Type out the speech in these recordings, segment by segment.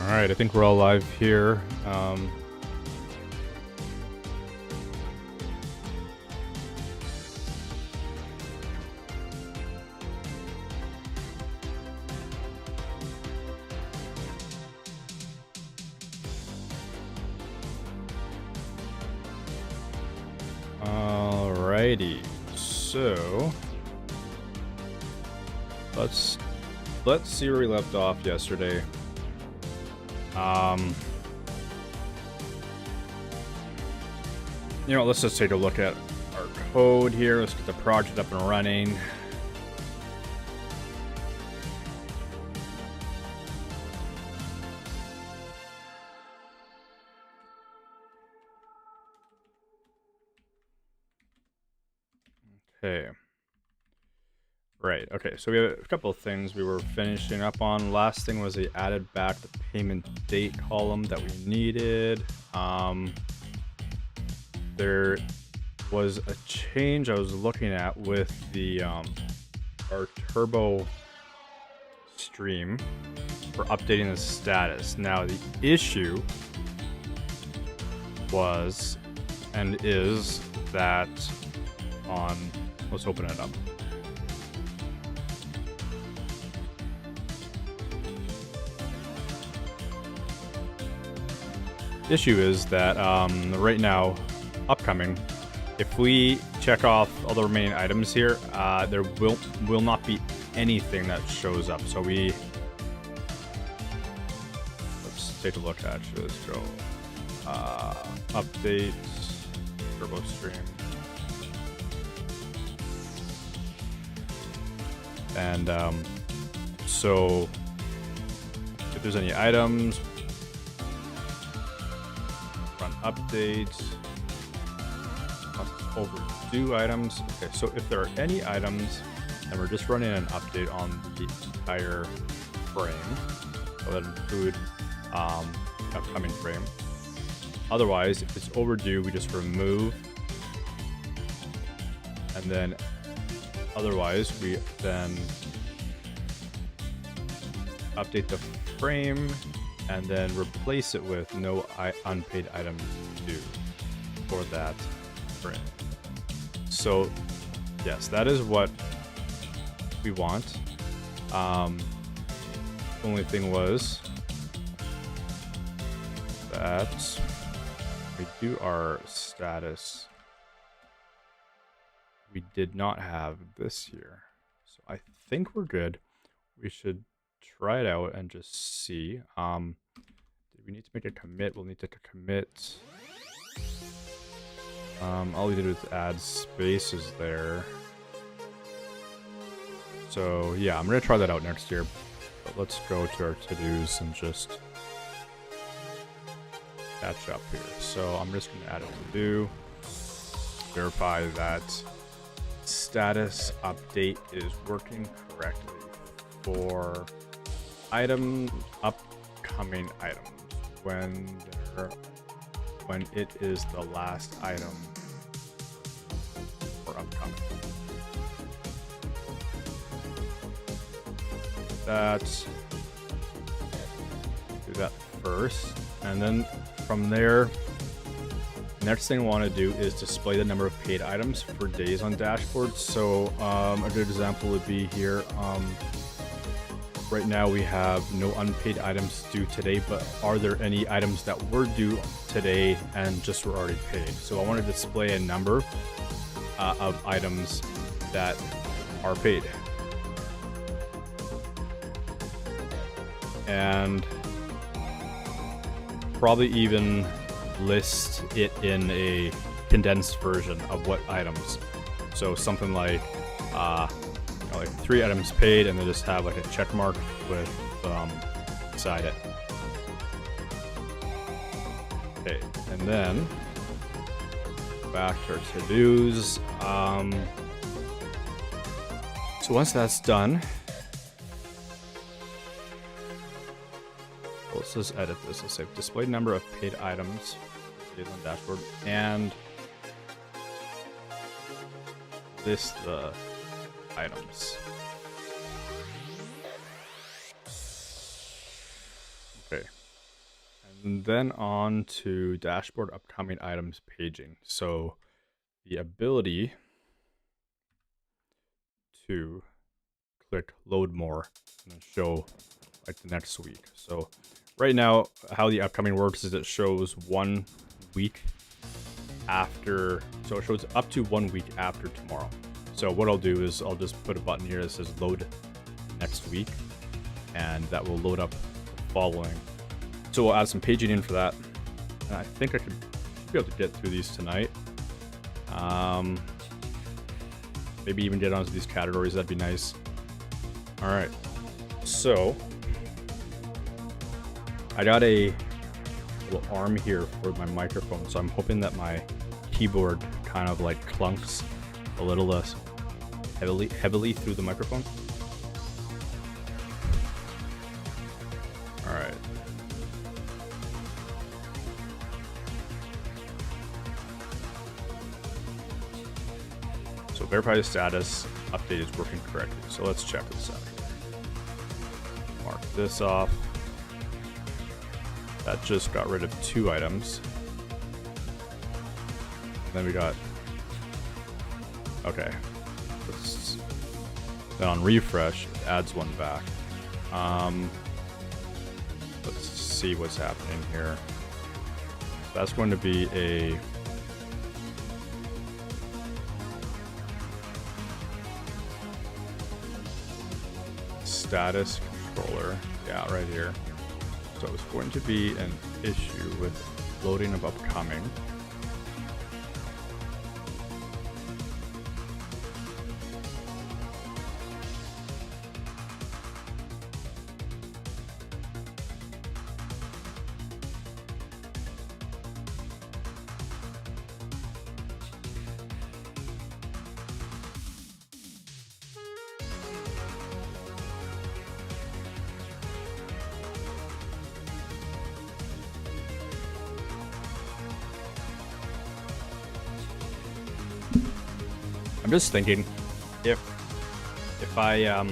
Alright, I think we're all live here. Alrighty, so let's see where we left off yesterday. You know, let's just take a look at our code here. Let's get the project up and running. Okay. Right, okay, so we have a couple of things we were finishing up on. Last thing was they added back the payment date column that we needed. There was a change I was looking at with the our turbo stream for updating the status. Now the issue was and is that let's open it up. Issue is that right now, upcoming, if we check off all the remaining items here, there will not be anything that shows up. So let's take a look. Actually, let's go update turbo stream, and so if there's any items. Updates, overdue items. Okay, so if there are any items, and we're just running an update on the entire frame, so that include upcoming frame. Otherwise, if it's overdue, we just remove, and then otherwise we then update the frame and then replace it with no unpaid items due for that frame. So yes, that is what we want. Only thing was that we do our status. We did not have this here. So I think we're good. We should try it out and just see. We need to make a commit. We'll need to commit. All we did was add spaces there. So yeah, I'm gonna try that out next year. But let's go to our to-dos and just catch up here. So I'm just gonna add a to-do. Verify that status update is working correctly for upcoming items when it is the last item for upcoming. Do that first, and then from there, next thing I want to do is display the number of paid items for days on dashboard. So a good example would be here. Right now we have no unpaid items due today, but are there any items that were due today and just were already paid? So I want to display a number of items that are paid. And probably even list it in a condensed version of what items. So something like like 3 items paid, and then just have like a check mark with beside it. Okay, and then back to our to-dos. So once that's done, let's just edit this. Let's say display number of paid items on dashboard and list the items. Okay, And then on to dashboard upcoming items paging. So the ability to click load more and then show like the next week. So right now, how the upcoming works is it shows 1 week after, so it shows up to 1 week after tomorrow. So what I'll do is I'll just put a button here that says load next week, and that will load up the following. So we'll add some paging in for that. And I think I could be able to get through these tonight. Maybe even get onto these categories, that'd be nice. All right, so I got a little arm here for my microphone, so I'm hoping that my keyboard kind of like clunks a little less heavily through the microphone. All right. So verify the status update is working correctly. So let's check this out. Mark this off. That just got rid of 2 items. Then we got, okay. Then on refresh, it adds 1 back. Let's see what's happening here. That's going to be a status controller. Yeah, right here. So it's going to be an issue with loading of upcoming. I'm just thinking, if I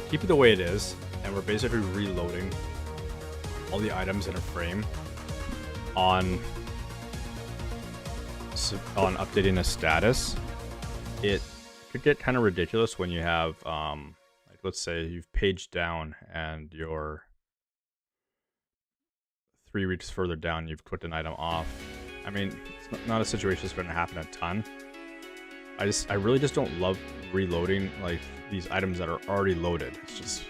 keep it the way it is, and we're basically reloading all the items in a frame on updating a status, it could get kind of ridiculous when you have like, let's say you've paged down and you're 3 weeks further down, you've clicked an item off. I mean, it's not a situation that's going to happen a ton. I really just don't love reloading like these items that are already loaded. It's just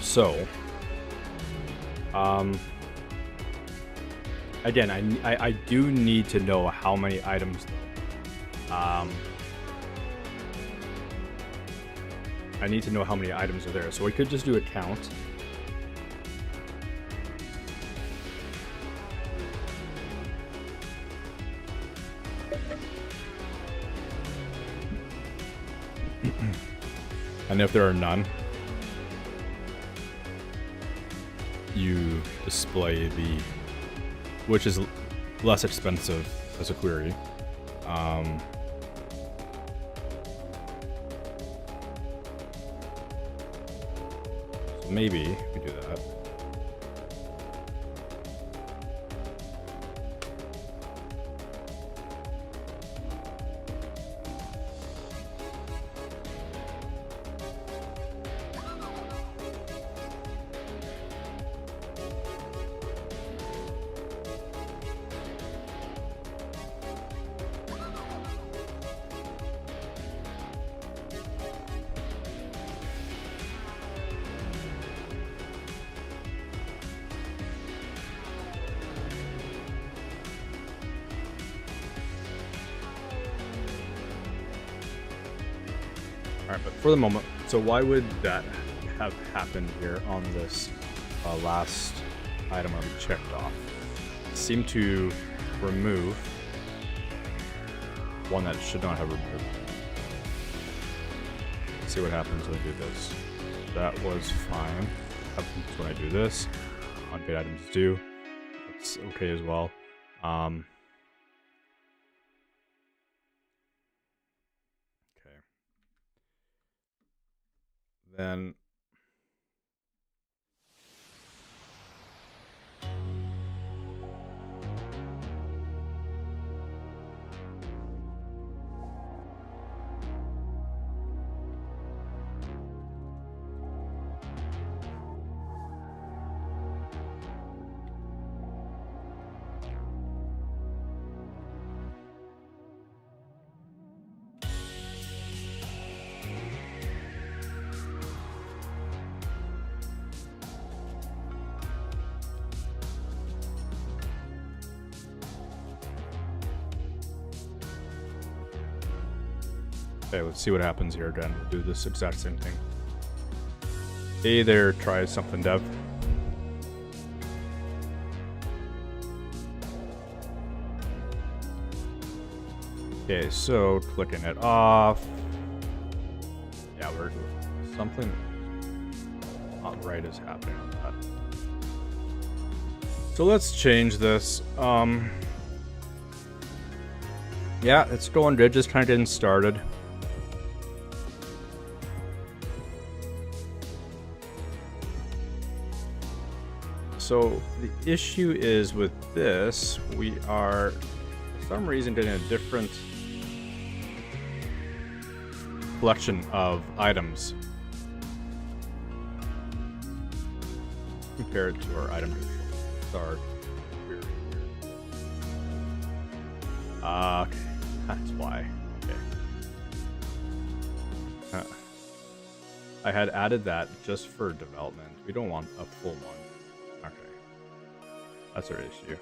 so again, I do need to know how many items though. I need to know how many items are there, so we could just do a count. And if there are none, you display the, which is less expensive as a query. So maybe we do that. Alright, but for the moment, so why would that have happened here on this last item already checked off? It seemed to remove one that should not have removed. Let's see what happens when I do this. That was fine. What happens when I do this? Unpaid items due. That's okay as well. Then okay, let's see what happens here again. We'll do this exact same thing. Hey there, try something, dev. Okay, so clicking it off. Yeah, we're something not right is happening on that. So let's change this. Yeah, it's going good, just kind of getting started. So the issue is with this, we are for some reason getting a different collection of items compared to our item neutral. Start query here. Okay, that's why. Okay. I had added that just for development. We don't want a full one. Okay. That's our issue.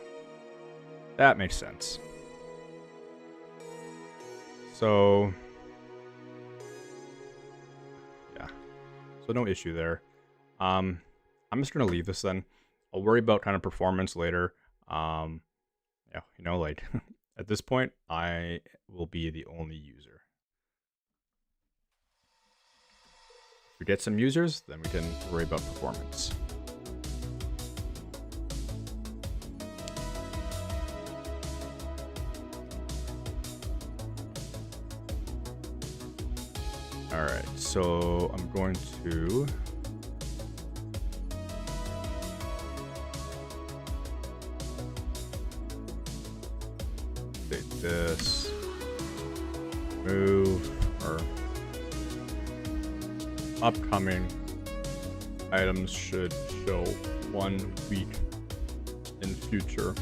That makes sense. So yeah. So no issue there. I'm just gonna leave this then. I'll worry about kind of performance later. Yeah, you know, like at this point, I will be the only user. If we get some users, then we can worry about performance. All right, so I'm going to take this, move, or upcoming items should show 1 week in future.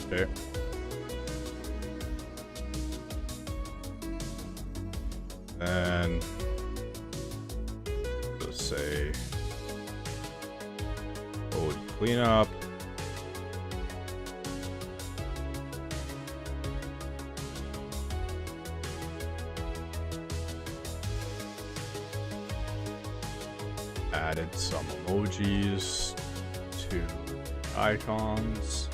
Okay. And let's say code cleanup. Added some emojis to icons.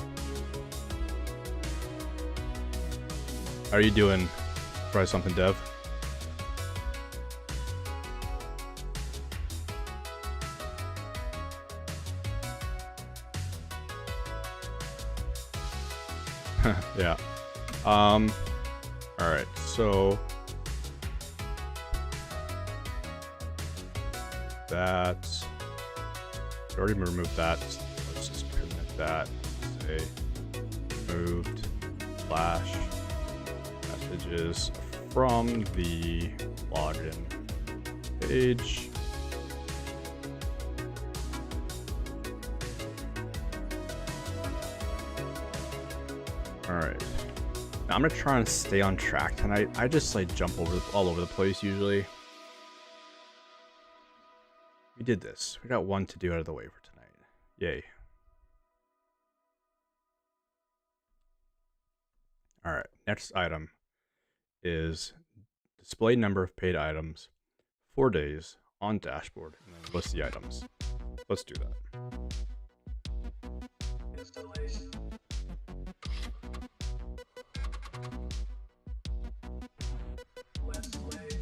How are you doing? Try something, dev. Yeah. All right. So that already removed that. Let's just commit that. Say moved flash messages from the login page. All right. Now I'm gonna try and stay on track tonight. I just like jump all over the place usually. We did this. We got one to do out of the way for tonight. Yay. All right. Next item is display number of paid items 4 days on dashboard and then list the items. Let's do that. Installation. Let's wait.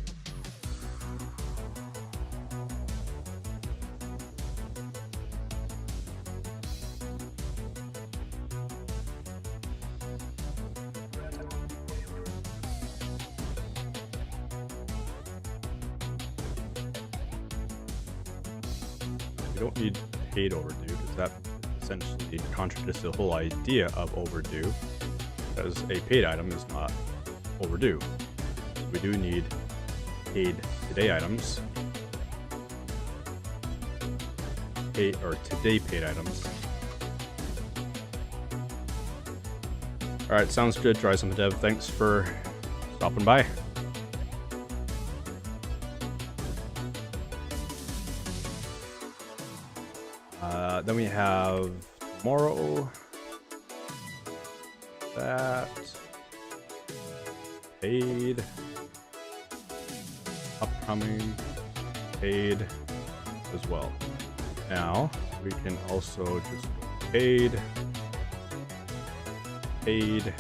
don't need paid overdue because that essentially contradicts the whole idea of overdue, because a paid item is not overdue. We do need paid today items, paid or today paid items. All right, sounds good. Try some dev. Thanks for stopping by. Then we have tomorrow, that, paid, upcoming, paid as well. Now we can also just paid, paid,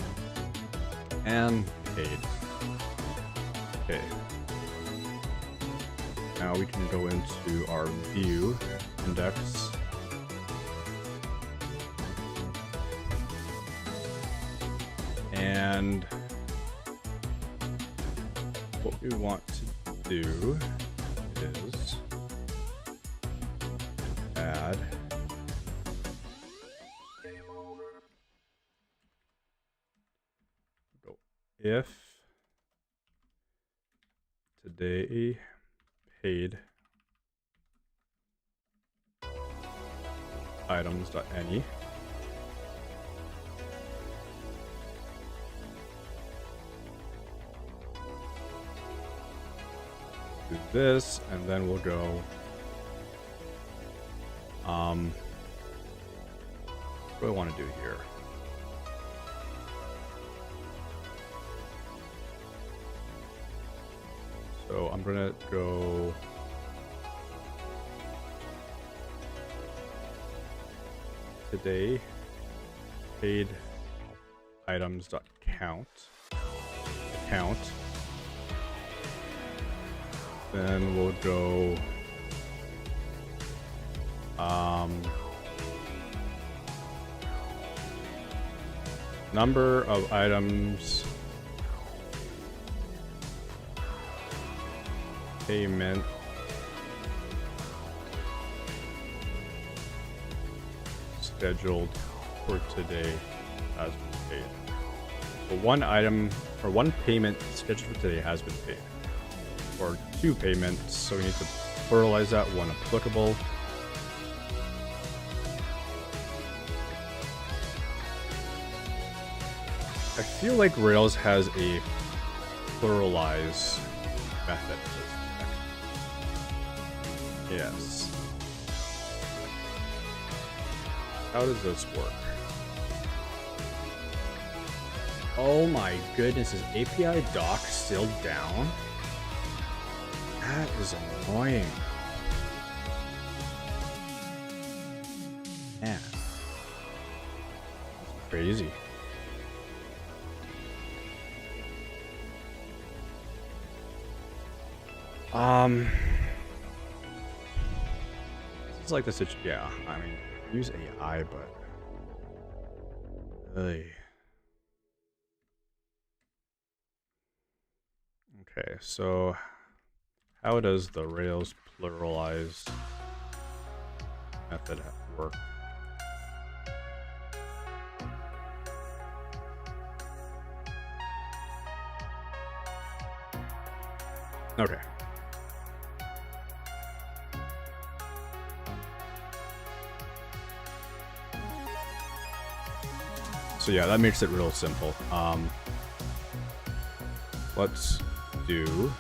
and paid. Okay. Now we can go into our view index. And what we want to do is add if today paid items.any do this, and then we'll go what do I want to do here? So I'm gonna go today paid items.count count. Then we'll go number of items payment scheduled for today has been paid. So one item or one payment scheduled for today has been paid. Or two payments, so we need to pluralize that when applicable. I feel like Rails has a pluralize method. Yes. How does this work? Oh my goodness, is API doc still down? That is annoying. Man. That's crazy. It's like this. Yeah, I mean, use AI, but really. Okay, so how does the Rails pluralize method work? Okay. So yeah, that makes it real simple. Let's do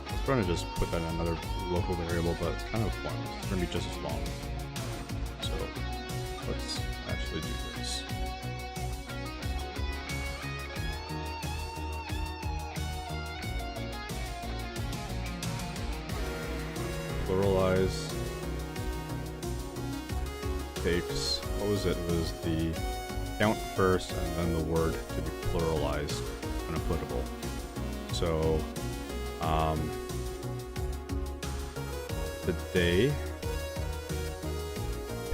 I'm trying to just put that in another local variable, but it's kind of fun. It's going to be just as long. So let's actually do this. Pluralize takes, what was it? It was the count first and then the word to be pluralized when applicable. So today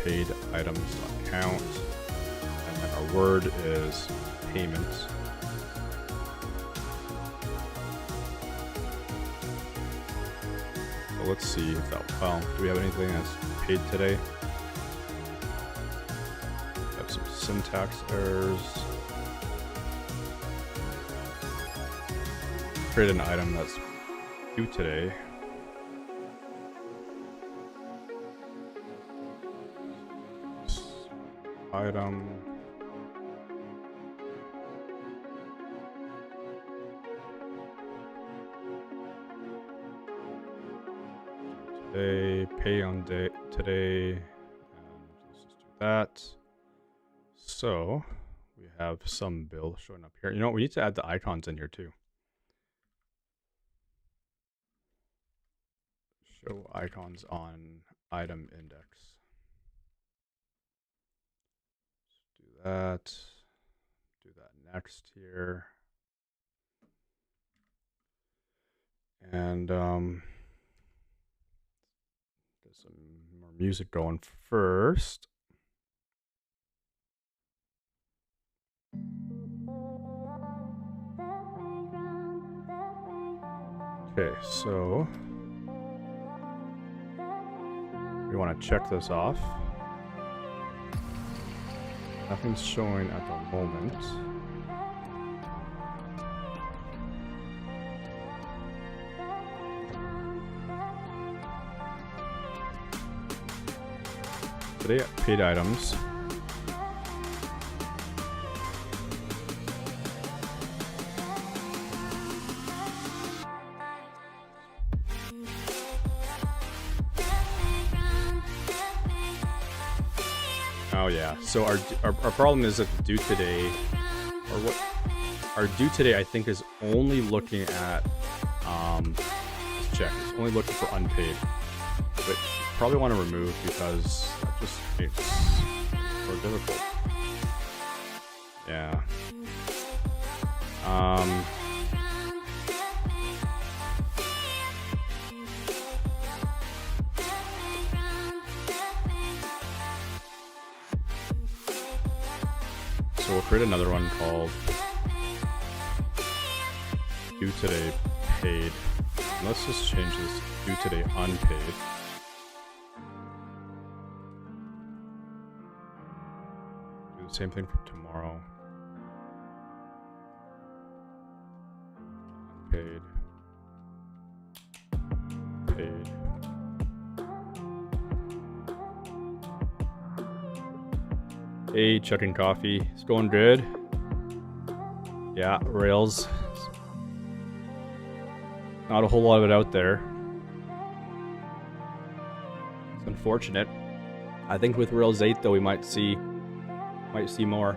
paid items account, and then our word is payments. So let's see if that, well, do we have anything that's paid today? We have some syntax errors. Create an item that's due today. Item. Today, pay on day today, and let's just do that. So we have some bill showing up here. You know what? We need to add the icons in here too. Show icons on item index. Let's do that next here. And get some more music going first. Okay, so we want to check this off. Nothing's showing at the moment. Today, paid items. Oh yeah, so our problem is that the due today, or what, our due today I think is only looking at, let's check, it's only looking for unpaid, but you probably want to remove because that just makes it more difficult. Yeah. So we'll create another one called due today paid. And let's just change this due today unpaid. Do the same thing for tomorrow. Unpaid. Paid. Hey, chucking coffee. It's going good. Yeah, Rails. Not a whole lot of it out there. It's unfortunate. I think with Rails 8 though we might see more.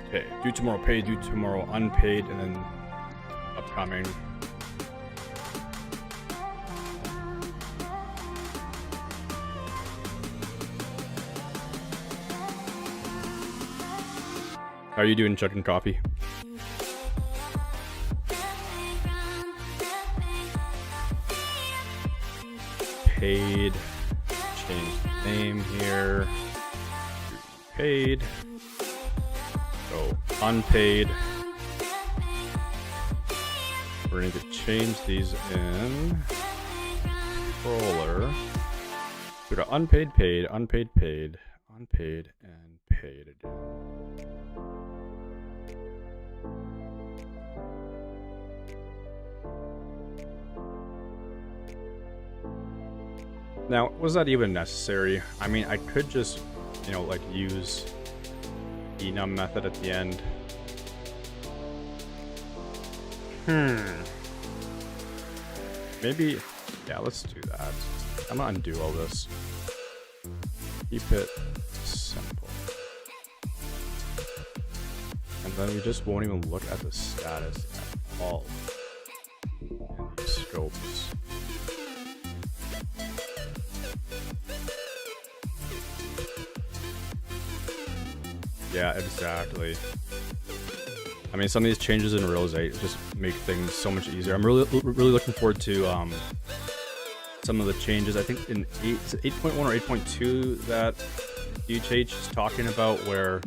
Okay, due tomorrow paid, due tomorrow unpaid, and then upcoming. How are you doing, chucking coffee? Paid. Change the name here. Paid. So unpaid. We're going to change these in controller. Go to unpaid, paid, unpaid, paid, unpaid, and paid again. Now, was that even necessary? I mean, I could just, you know, like use enum method at the end. Maybe, yeah, let's do that. I'm gonna undo all this. Keep it simple. And then we just won't even look at the status at all in these scopes. Yeah, exactly. I mean, some of these changes in Rails 8 just make things so much easier. I'm really looking forward to some of the changes. I think in 8.1 or 8.2 that UHH is talking about, where,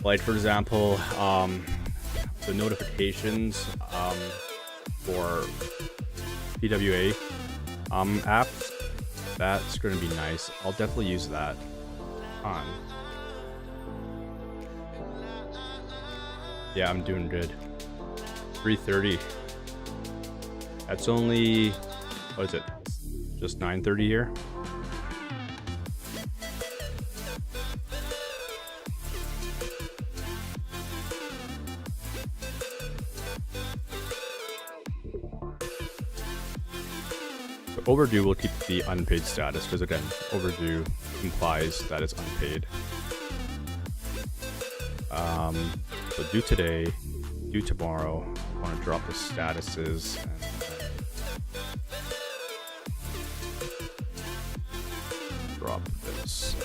like, for example, the notifications for PWA apps, that's going to be nice. I'll definitely use that on. Yeah, I'm doing good. 3:30. That's only, what is it? Just 9:30 here. So overdue will keep the unpaid status, because again, overdue implies that it's unpaid. So due today, due tomorrow. I want to drop the statuses and drop this.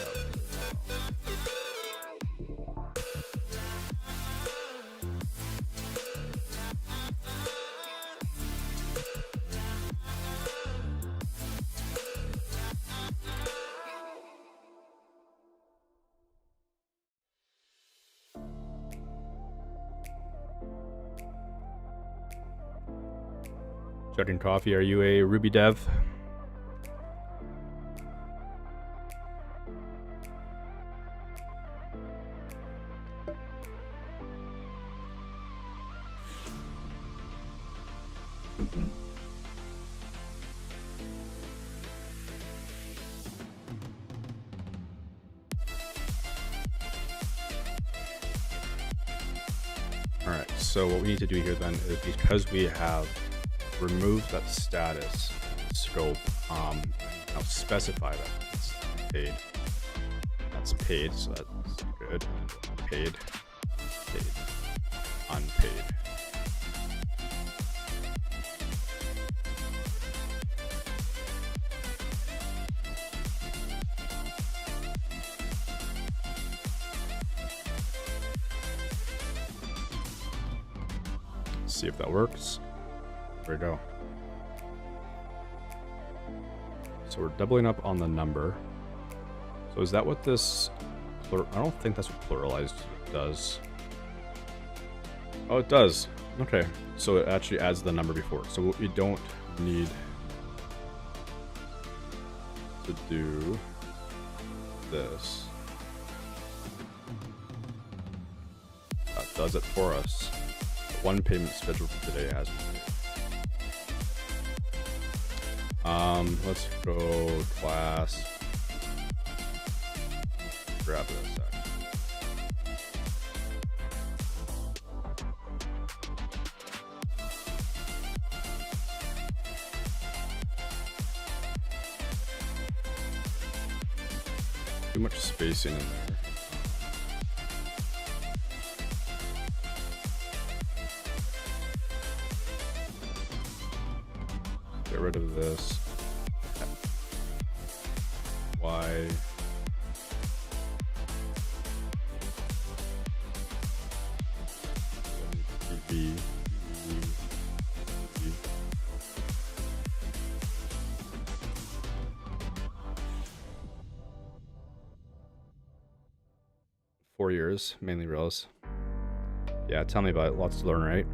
Chugging coffee, are you a Ruby dev? Alright, so what we need to do here then is, because we have removed that status scope, now specify that it's paid. That's paid, so that's good. Paid, paid, unpaid. See if that works. There we go. So we're doubling up on the number. So is that what this... I don't think that's what pluralized does. Oh, it does. Okay. So it actually adds the number before. So we don't need to do this. That does it for us. One payment scheduled for today has been made. Let's go class. Grab this actually. Too much spacing in there. Get rid of this. Y. B. 4 years, mainly Rails. Yeah, tell me about it. Lots to learn, right?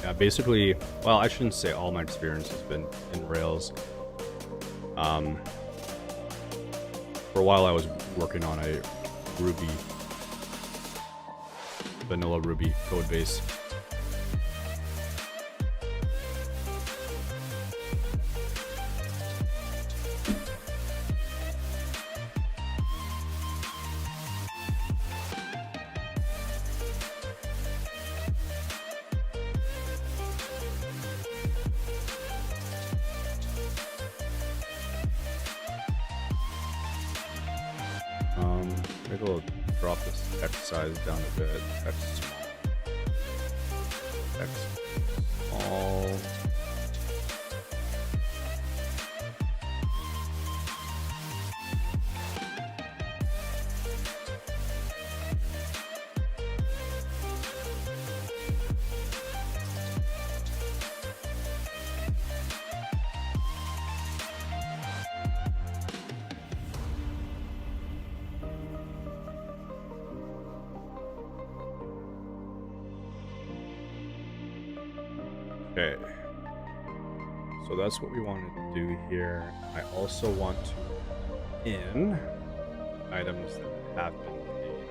Yeah, basically, well, I shouldn't say all my experience has been in Rails. For a while I was working on a Ruby, vanilla Ruby code base. Maybe we'll drop this text size down a bit. Text small. text all. Okay, so that's what we want to do here. I also want to in items that have been paid.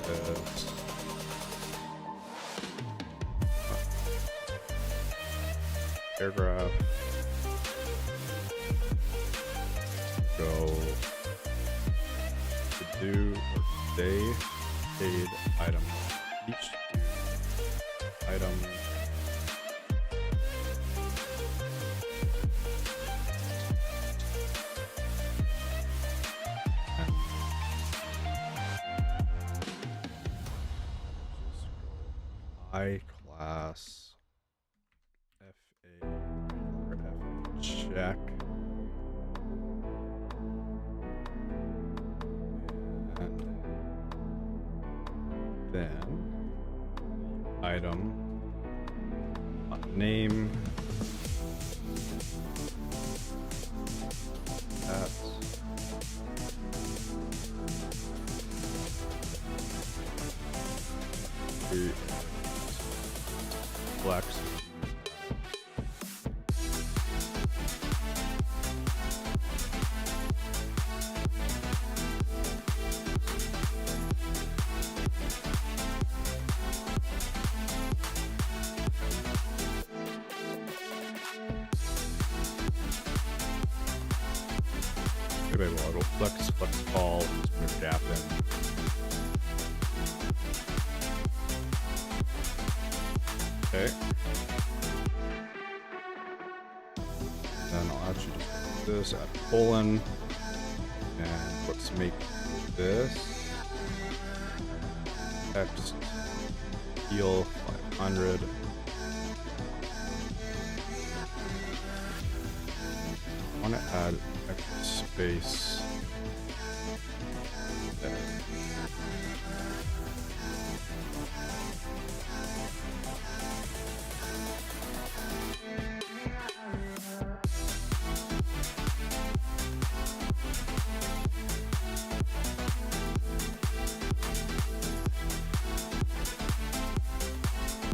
This. Paragraph. Go to do or today. Paid item each due item and I class FA or FA check and then item name at flex maybe I'll go flex call, just put a gap in. Okay. Then I'll actually just put this at colon and let's make this text heal 500. I want to add extra space there.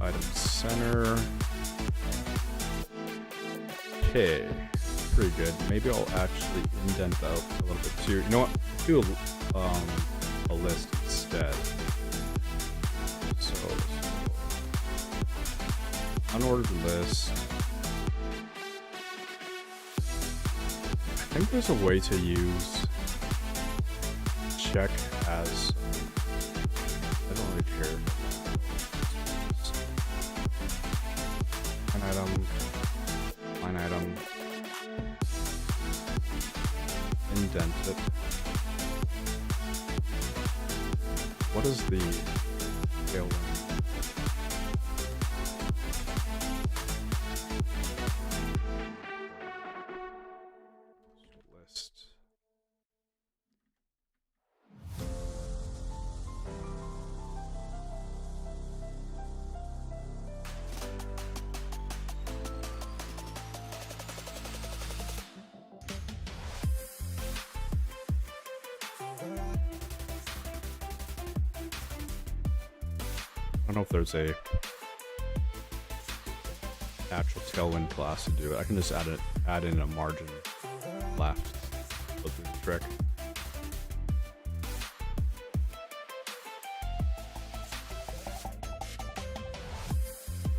Item center. Okay, pretty good. Maybe I'll actually indent out a little bit too. You know what? Do a list instead. So unordered list. I think there's a way to use check as. I don't really care. Line item, indent it. What is the tailwind? List. I don't know if there's a actual tailwind class to do it. I can just add in a margin left. Let's do the trick.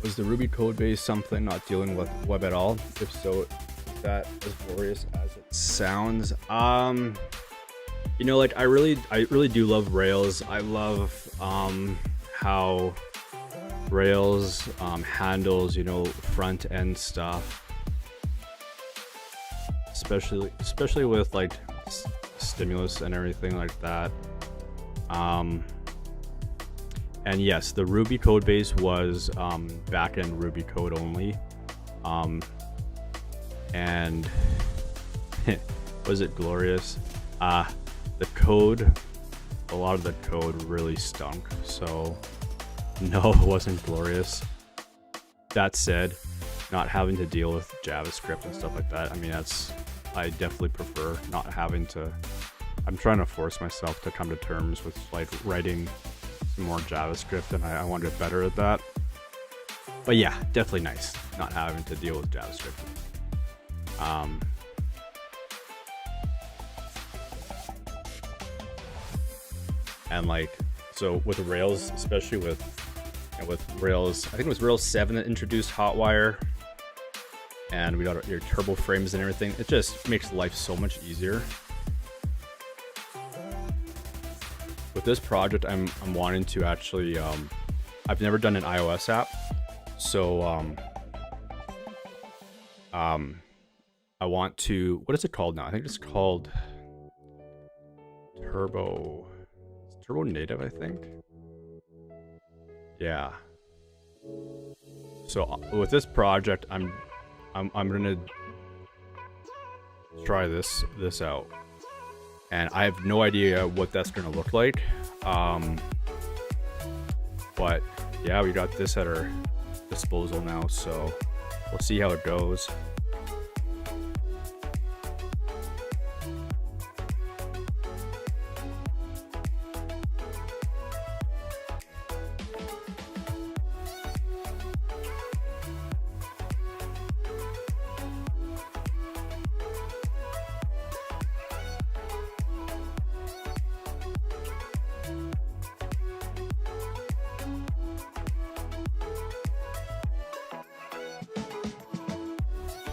Was the Ruby code base something not dealing with web at all? If so, is that as glorious as it sounds? You know, like I really do love Rails. I love how Rails handles, you know, front end stuff, especially with like stimulus and everything like that. And yes, the Ruby code base was backend Ruby code only. And was it glorious? The code, a lot of the code really stunk. So no, it wasn't glorious. That said, not having to deal with JavaScript and stuff like that, I mean, I definitely prefer not having to. I'm trying to force myself to come to terms with like writing some more JavaScript, and I want to get better at that. But yeah, definitely nice not having to deal with JavaScript. And like, so with Rails, especially with Rails, I think it was Rails 7 that introduced Hotwire, and we got your turbo frames and everything. It just makes life so much easier. With this project, I'm wanting to actually, I've never done an iOS app, so I want to, what is it called now? I think it's called Turbo Native, I think. Yeah. So with this project, I'm gonna try this out, and I have no idea what that's gonna look like. But yeah, we got this at our disposal now, so we'll see how it goes.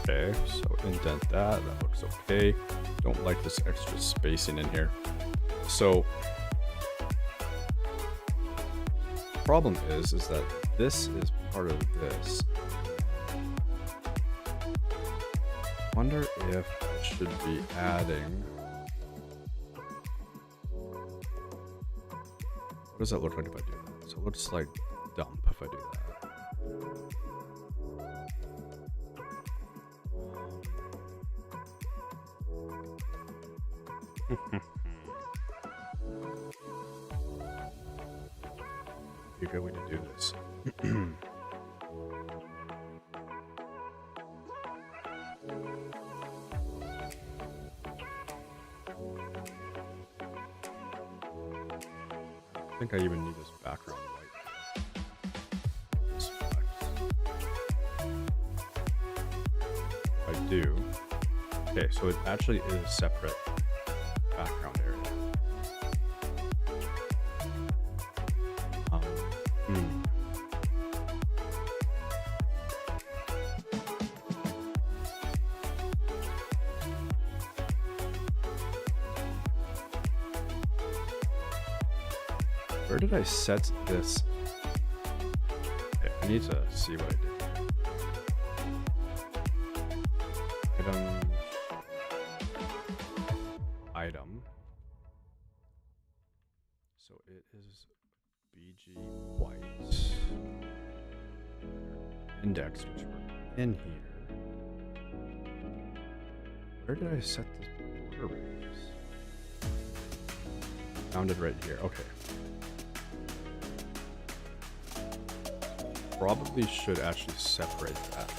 Okay, so indent that looks okay. Don't like this extra spacing in here. So the problem is that this is part of this. Wonder if I should be adding. What does that look like if I do that? So it looks like dump if I do that. Be a good way to do this. I think I even need this background white. I do. Okay, so it actually is a separate background area. Where did I set this? Okay, I need to see what I did. Item. So it is BG white. Index, which we're in here. Where did I set this border radius? Found it right here. Okay. Probably should actually separate that.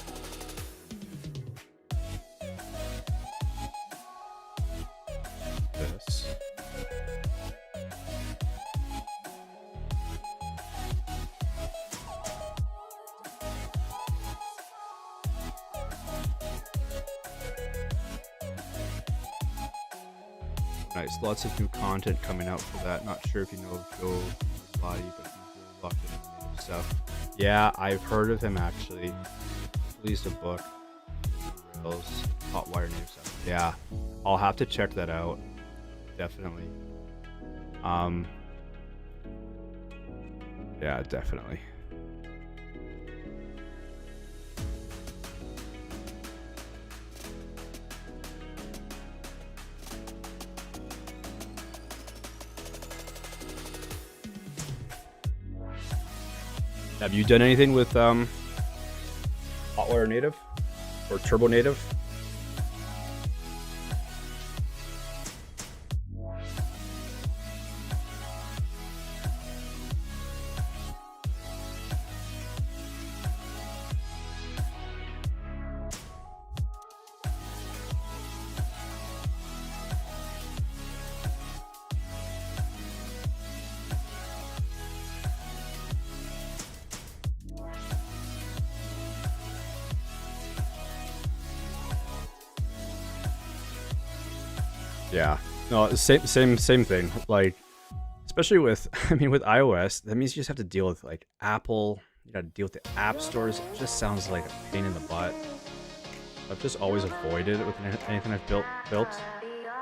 This. Nice, lots of new content coming out for that. Not sure if you know of Joe Body, but he's really locked into new stuff. Yeah, I've heard of him actually. Released a book. Rails, Hotwire native stuff. Yeah, I'll have to check that out. Definitely. Yeah, definitely. Have you done anything with Hotwire Native or Turbo Native? Yeah, no, same thing. Like, especially with, I mean, with iOS, that means you just have to deal with like Apple. You got to deal with the app stores. It just sounds like a pain in the butt. I've just always avoided it with anything I've built.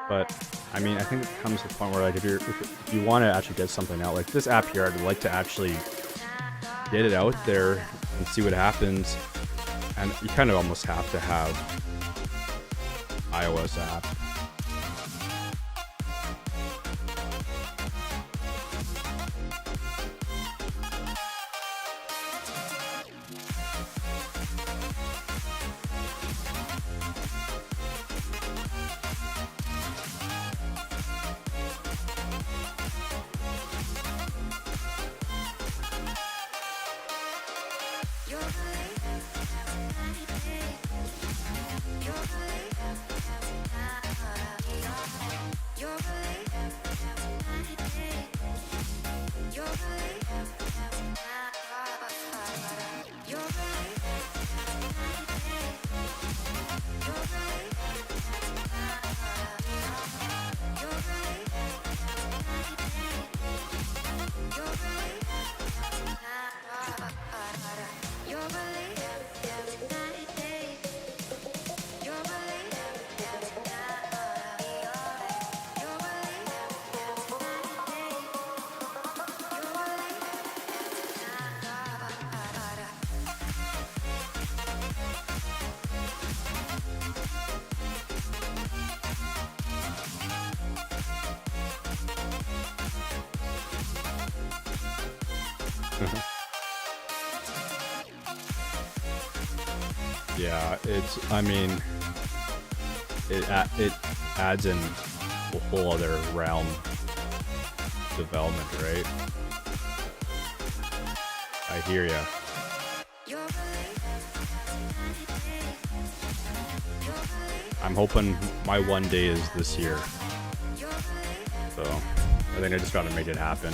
But I mean, I think it comes to the point where like if you want to actually get something out, like this app here, I'd like to actually get it out there and see what happens. And you kind of almost have to have iOS app. Yeah, I mean, it adds in a whole other realm of development, right? I hear ya. I'm hoping my one day is this year. So, I think I just gotta make it happen.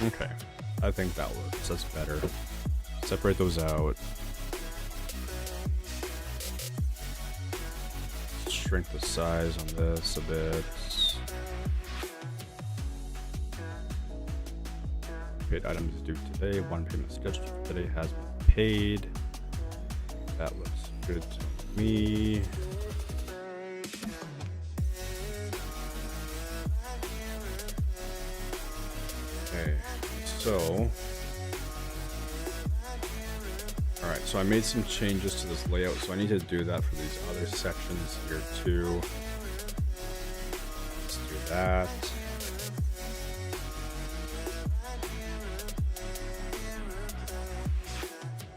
Okay, I think that works. That's better. Separate those out. Shrink the size on this a bit. Paid items due today. One payment scheduled for today has been paid. That looks good to me. Okay, so alright, so I made some changes to this layout, so I need to do that for these other sections here too. Let's do that.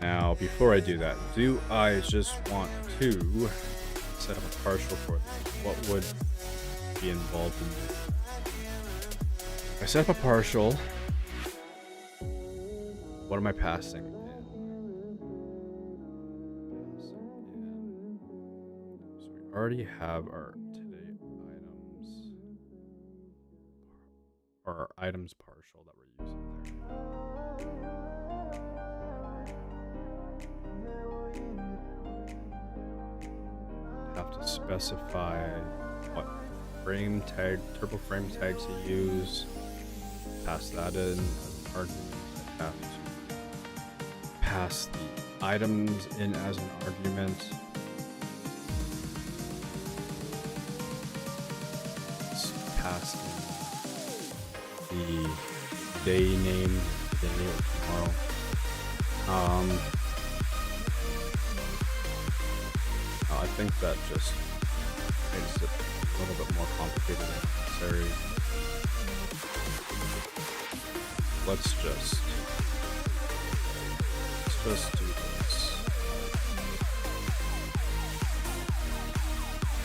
Now, before I do that, do I just want to set up a partial for this? What would be involved in this? If I set up a partial, what am I passing in? already have our today items, or our items partial that we're using there. Have to specify what frame tag, turbo frame tags to use. Pass that in as an argument. I have to pass the items in as an argument. Pass in the day name, today or tomorrow. I think that just makes it a little bit more complicated than necessary. Let's just do this.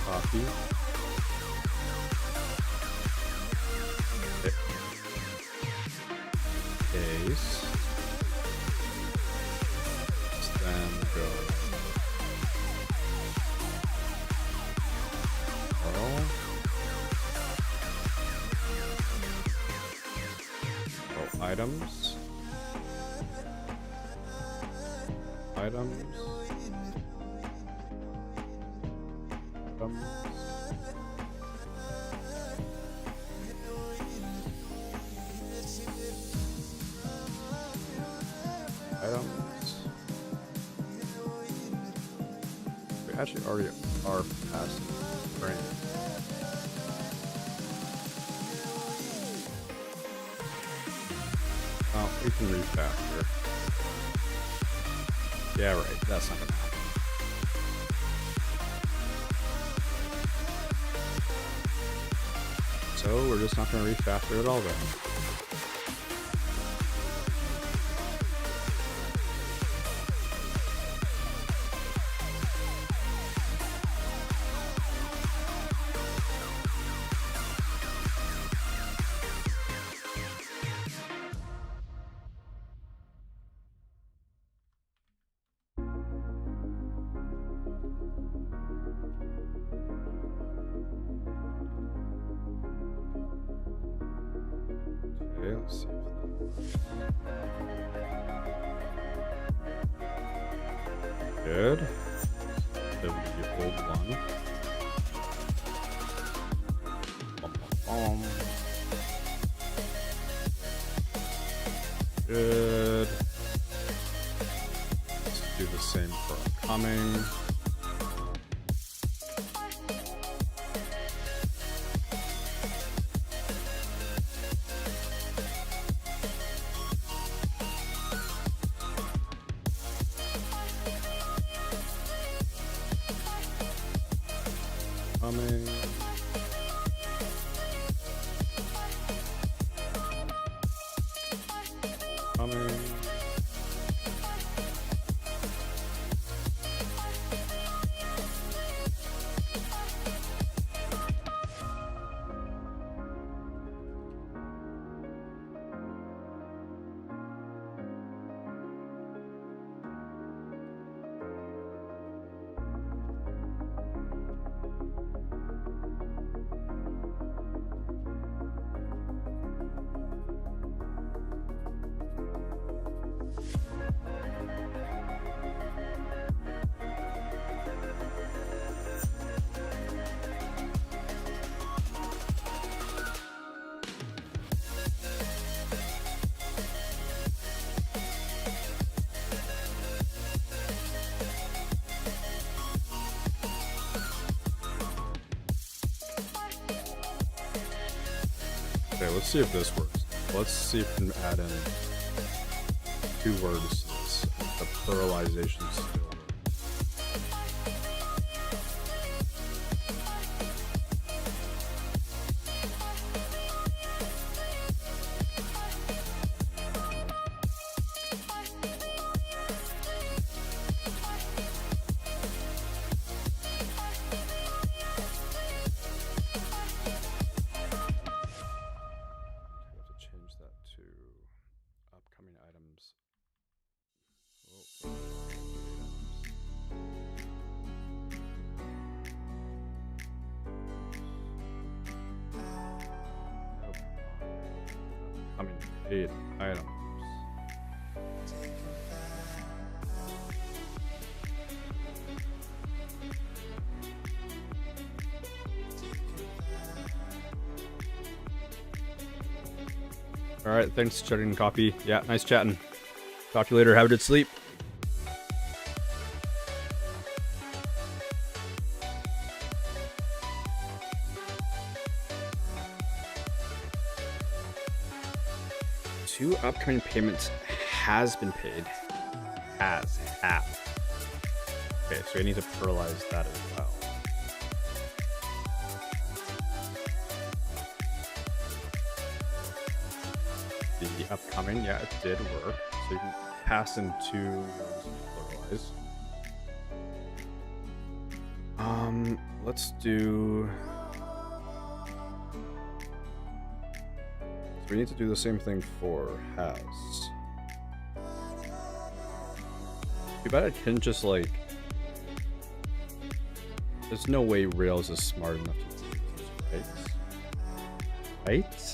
Copy. Paste. Then go. Items. Items. We actually already are past frame. Oh, we can refactor. Yeah, right. That's not gonna happen. So we're just not gonna refactor at all then. Okay, let's see if that good. The old one. Good. Let's do the same for coming. Coming. Coming. Okay, let's see if this works. Let's see if we can add in 2 words to this. The pluralization still works. Upcoming items. Oh, items. paid items. All right, thanks, chatting coffee. Yeah, nice chatting. Talk to you later. Have a good sleep. Two upcoming payments has been paid. Have. Okay, so I need to pluralize that as well. The upcoming, yeah, it did work. So you can pass in two words and pluralize. Let's do. So we need to do the same thing for has. Too bad I couldn't just like. There's no way Rails is smart enough to do this, right? Right?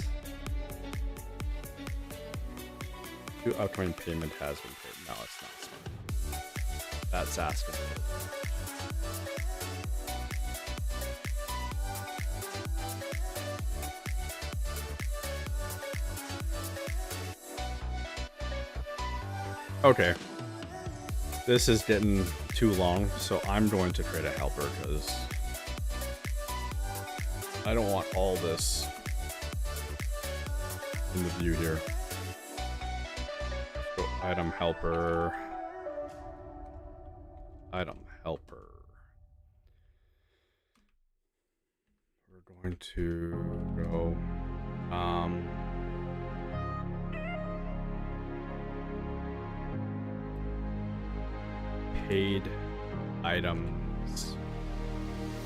Two upcoming payment has been paid. No, it's not smart. That's asking. Okay. This is getting too long, so I'm going to create a helper because I don't want all this in the view here. So item helper. We're going to go paid items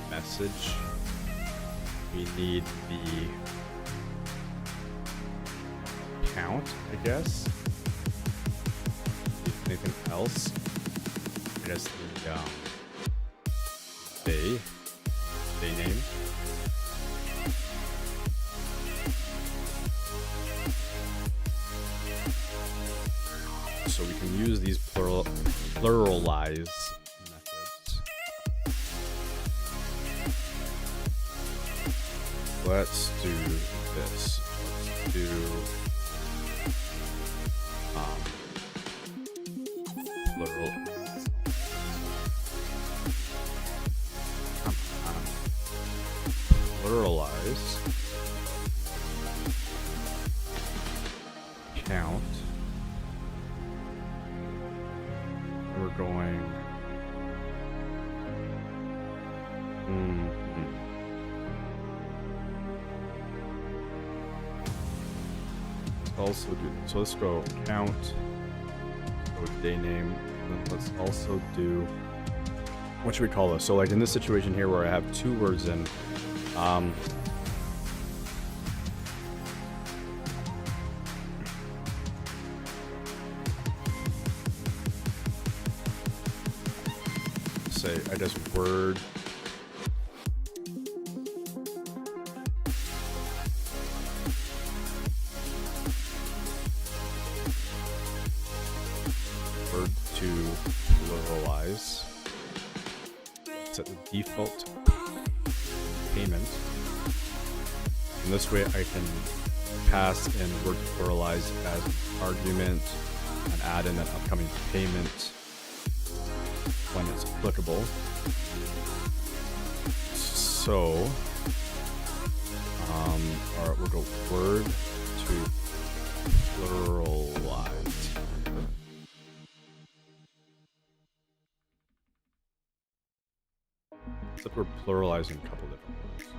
message. We need the count, I guess. Anything else? I guess the day name. So we can use these pluralize methods. Let's do this. Let's do plural. Pluralize count. We're going. Also do so. Let's go count. Go day name. And then let's also do. What should we call this? So, like in this situation here, where I have two words in. Say I just word to pluralize. Set the default payment, and this way I can pass in word to pluralize as an argument and add in an upcoming payment when it's applicable. So, alright, we'll go word to pluralize. Except we're pluralizing a couple different words.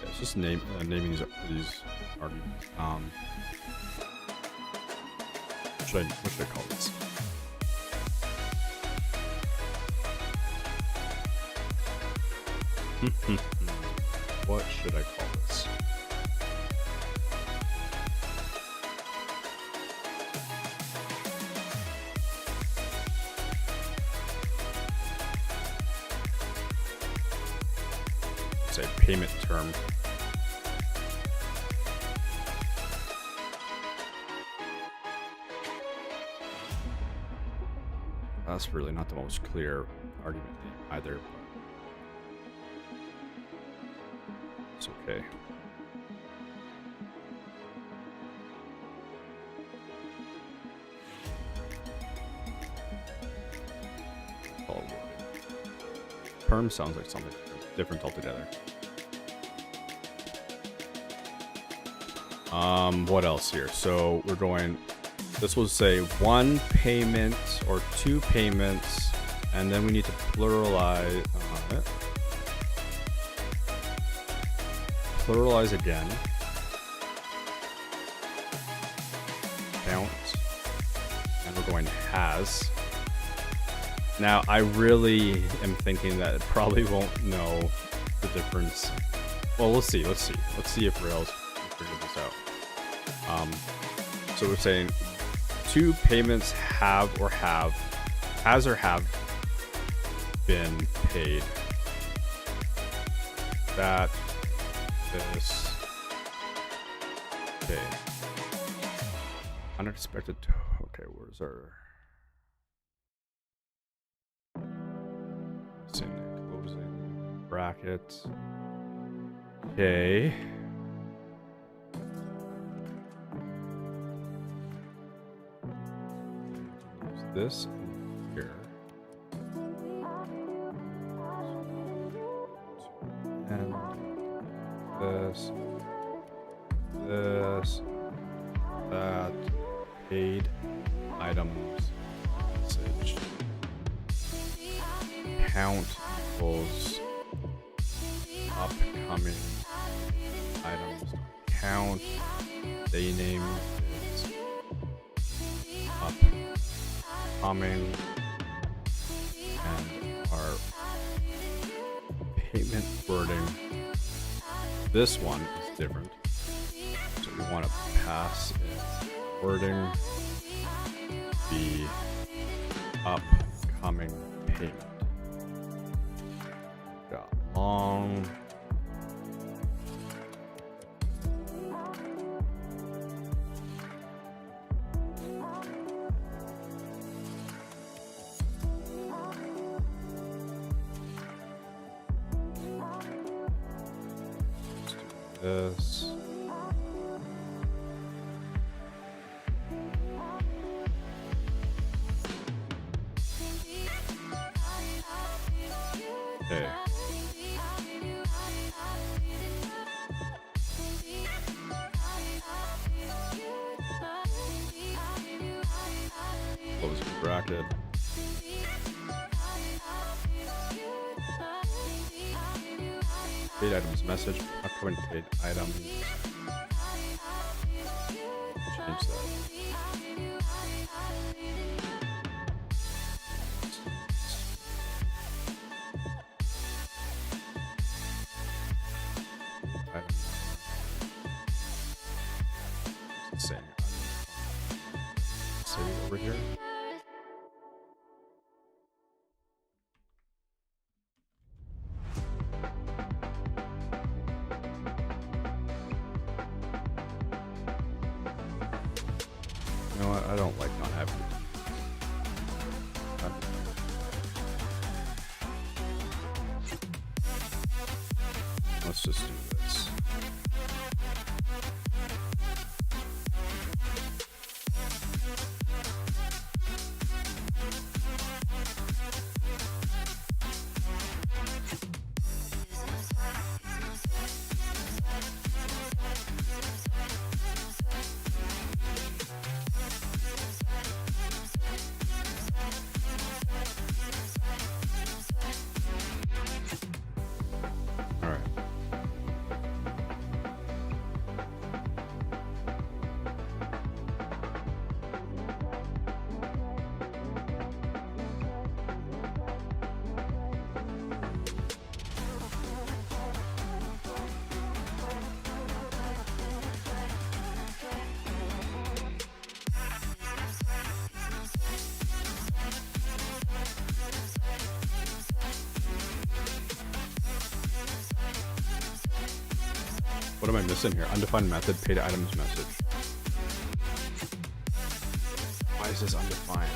Yeah, it's just naming these arguments. What should I call this? What should I call this? Say payment term. That's really not the most clear argument either. It's okay. Perm sounds like something different altogether. What else here? So we're going, this will say one payment or two payments, and then we need to pluralize it. Pluralize again. Count. And we're going has. Now, I really am thinking that it probably won't know the difference. Well, we'll see. Let's see if Rails can figure this out. So we're saying two payments has or have been paid. That, this, okay. Unexpected, okay, where's our... Closing brackets. Okay. Use this here. And this, that, paid items, message. Count equals upcoming items. Count. Day name is upcoming. And our payment wording. This one is different. So we want to pass in wording the upcoming payment. Got long. Let's do this. Okay. Closing bracket. Paid items message. Upcoming paid items. Change that. Same. City over here. You know what? I don't like not having it. Let's just do this. All right. What am I missing here? Undefined method, paid items message. Why is this undefined?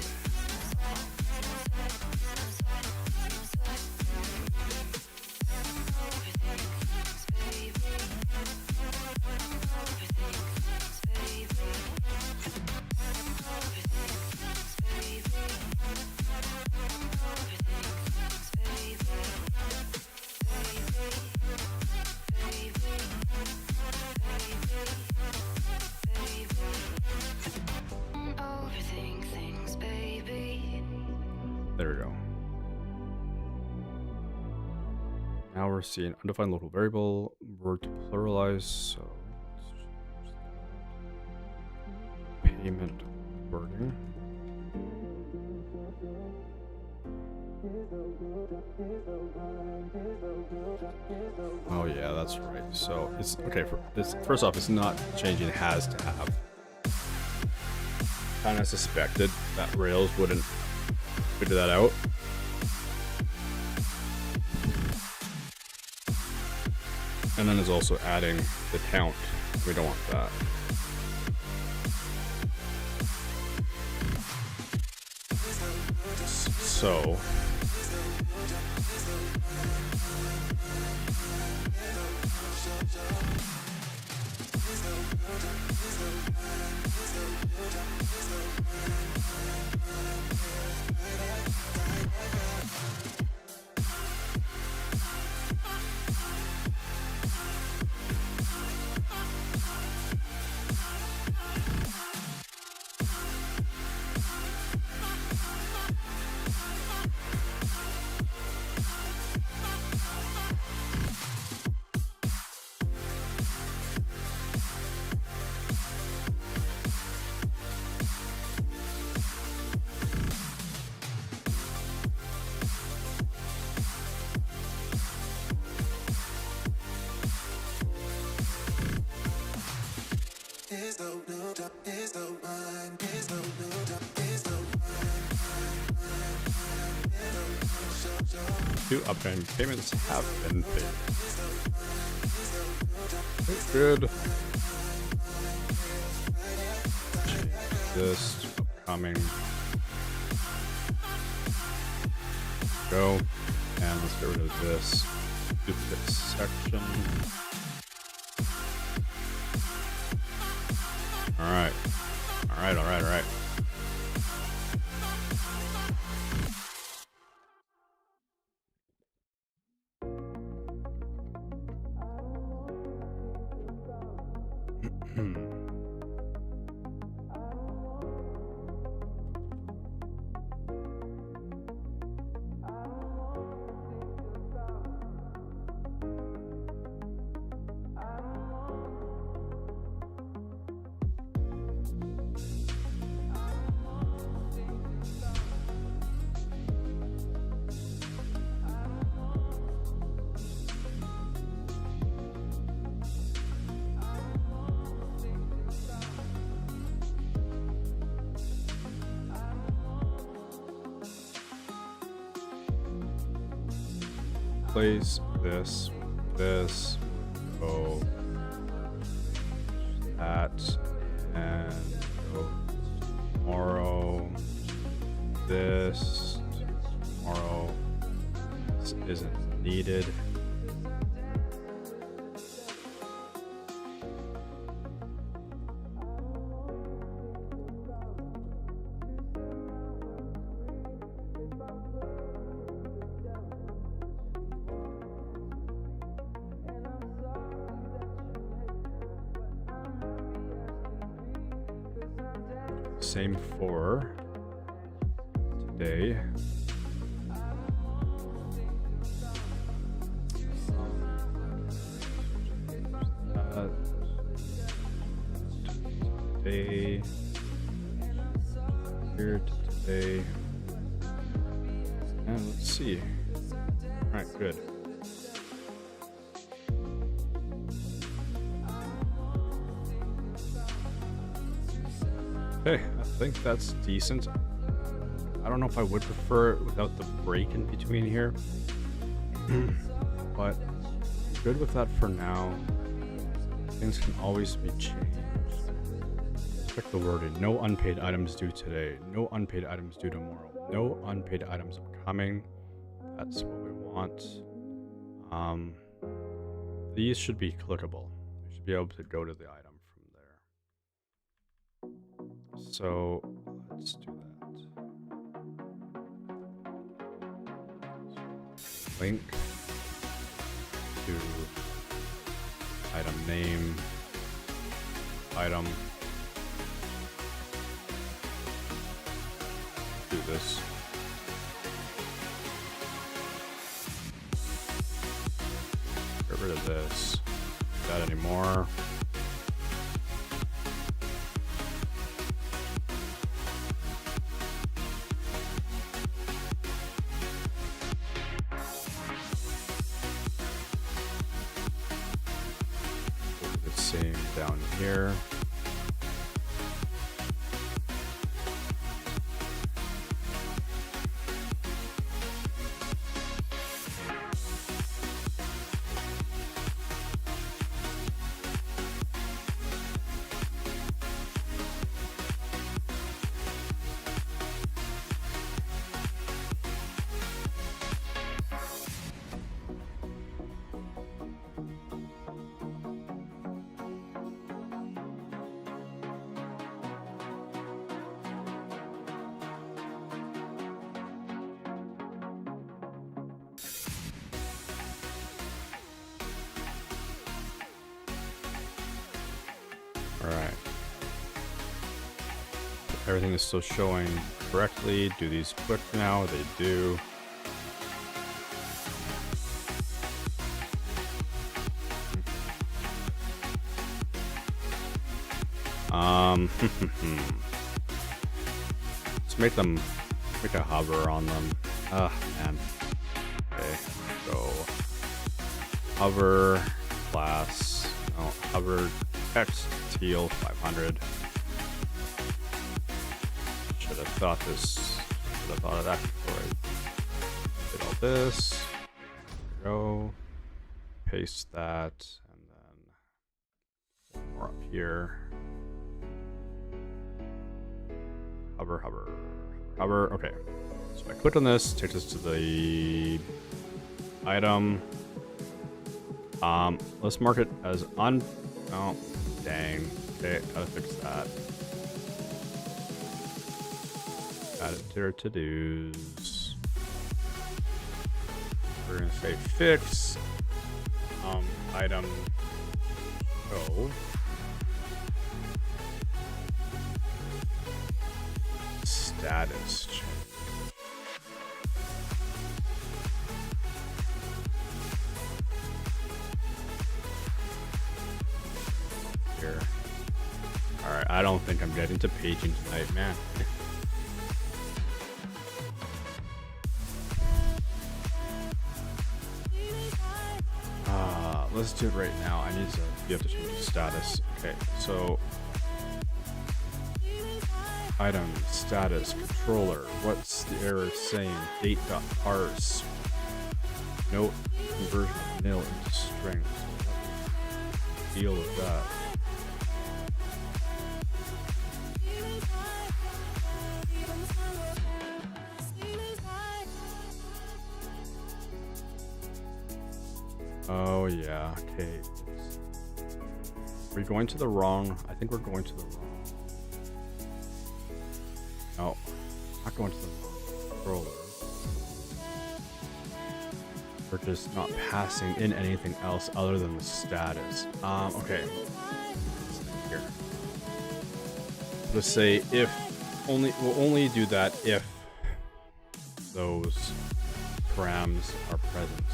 There we go. Now we're seeing undefined local variable, word to pluralize, so let's change that. Payment wording. Oh yeah, that's right. So it's okay for this. First off, it's not changing has to have. Kind of suspected that Rails wouldn't figure that out. And then it's also adding the count. We don't want that. So two upcoming payments have been paid. Good. This to upcoming. Go. And let's get rid of this duplicate section. Alright. Alright. Place this, go that, and go tomorrow, this, tomorrow, this isn't needed. Same for today. Today. Here to today. And let's see. All right, good. Okay, I think that's decent. I don't know if I would prefer it without the break in between here, but I'm good with that for now. Things can always be changed. Check the wording. No unpaid items due today. No unpaid items due tomorrow. No unpaid items upcoming. That's what we want. These should be clickable. We should be able to go to the item from there. So let's do that. Link to item name, item. Do this. rid of this. Not that anymore. Do the same down here. Alright. Everything is still showing correctly. Do these quick now? They do. Let's make a hover on them. Ah, man. Okay, so hover class. Oh, hover text teal 500. Should have thought of that before I did all this. There we go. Paste that, and then one more up here. Hover. Okay. So I click on this, takes us to the item. Let's mark it as on. Oh, dang. Okay, gotta fix that. Add it to our to-dos. We're gonna say fix item show. Status change. Here. Alright, I don't think I'm getting to paging tonight, man. Let's do it right now. You have to change the status. Okay, so item status controller. What's the error saying? Date.parse. Note conversion of nil into string. Deal with that. Oh yeah, okay. We're going to the wrong. I think we're going to the wrong. No, not going to the wrong controller. We're just not passing in anything else other than the status. Okay. Here. Let's say if only. We'll only do that if those params are present.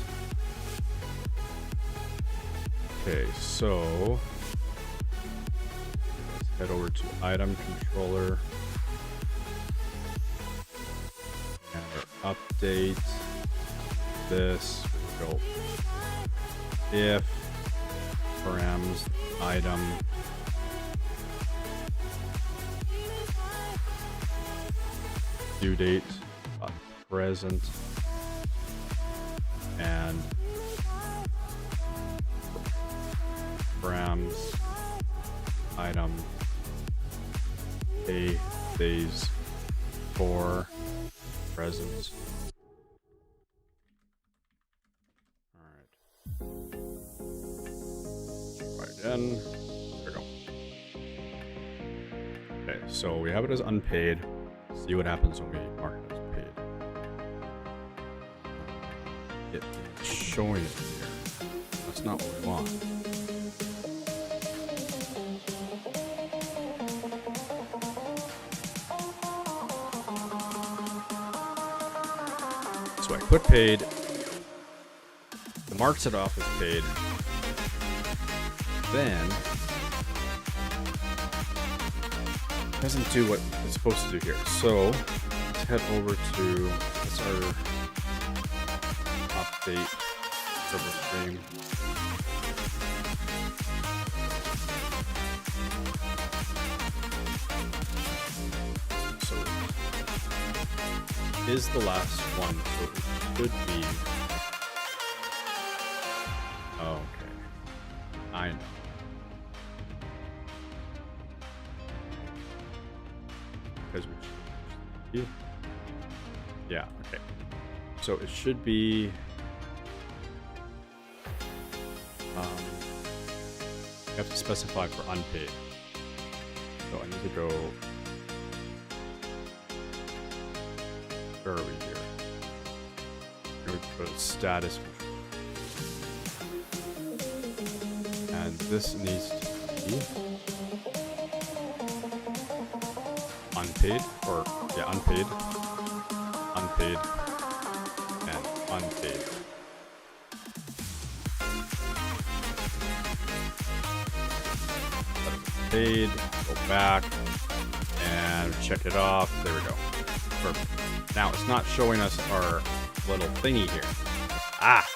Okay, so let's head over to item controller and our update this. Go if params item due date present and params item a days for present. Alright. Try again. There we go. Okay, so we have it as unpaid. See what happens when we mark it as paid. It's showing it here. That's not what we want. So I put paid, the marks it off as paid, then it doesn't do what it's supposed to do here. So let's head over to what's our update server stream. So is the last one, so it should be. Okay, I know. Because we should. Yeah, okay. So it should be. You have to specify for unpaid. So I need to go. Where are we here? Here we go to status. And this needs to be unpaid, or yeah, unpaid, unpaid, and unpaid. Paid, go back, and check it off. There we go. Perfect. Now it's not showing us our little thingy here. Ah!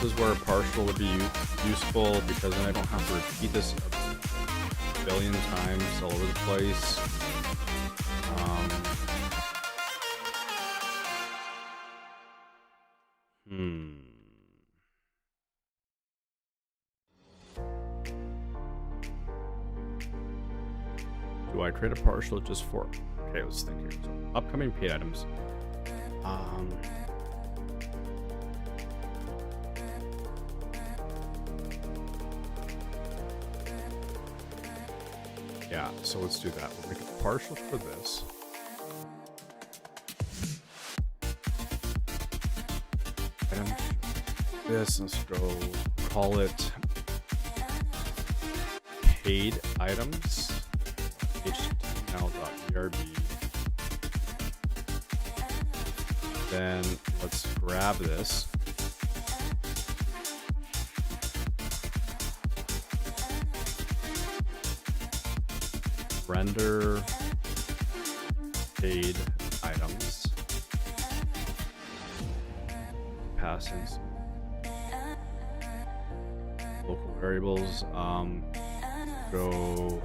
This is where partial would be useful, because then I don't have to repeat this a billion times all over the place. Do I create a partial just for? Okay, let's think here. So, upcoming paid items. Yeah, so let's do that. We'll make a partial for this. And this, let's go call it paid items. html.brb. Then let's grab this. Render paid items. Pass in some local variables. Go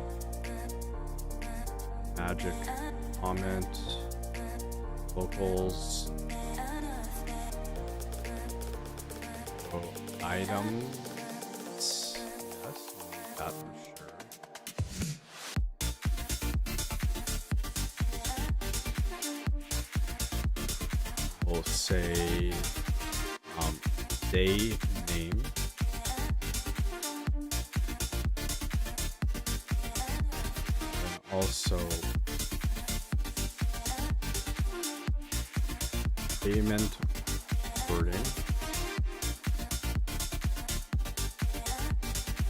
magic comment locals. Go items. Yes, that for sure. We'll say day name. And also payment wording.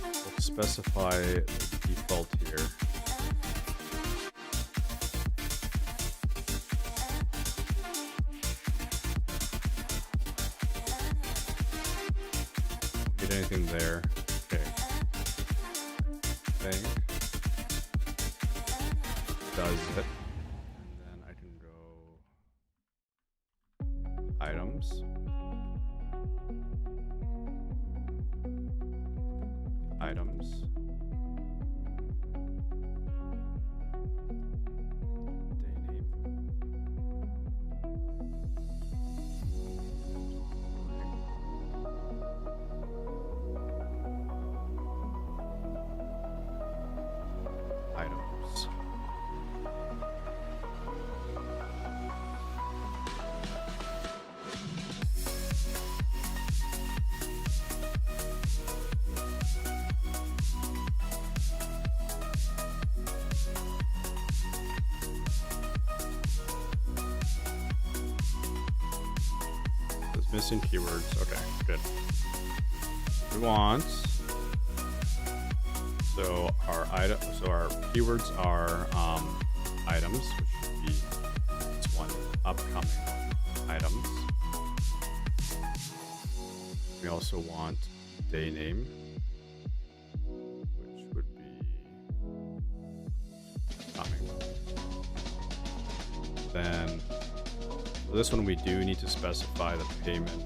We'll specify the default here. Anything there. Okay. Thing does it. And then I can go items. Items. Day name. Missing keywords. Okay, good. We want, so our keywords are items, which should be this one, upcoming items. We also want day name, which would be coming. Then for this one, we do need to specify the payment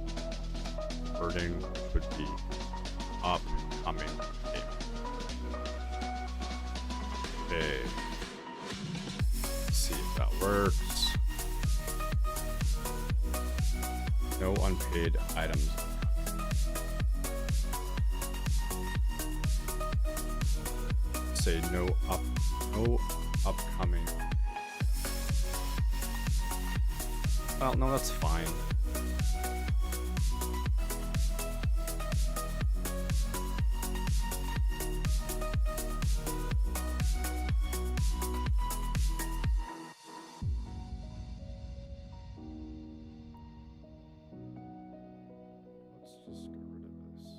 wording, which would be upcoming payment. Okay. Let's see if that works. No unpaid items. Say no upcoming. Well, no, that's fine. Let's just get rid of this.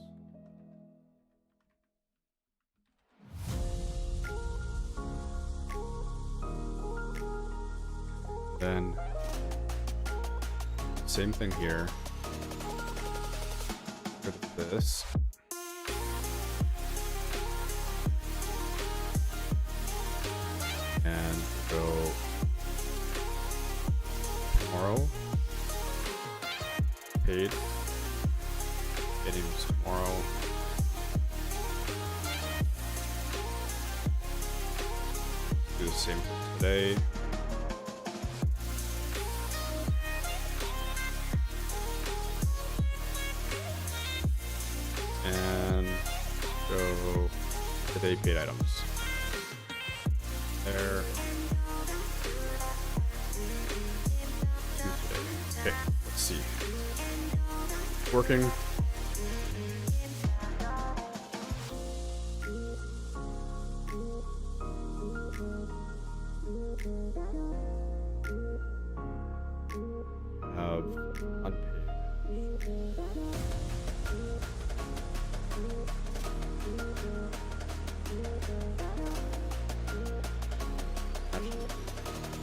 Then same thing here. Rid of this. And go tomorrow. Paid. Getting tomorrow. Do the same for today. And go today paid items. There. To today. Okay, let's see. Working. Have unpaid.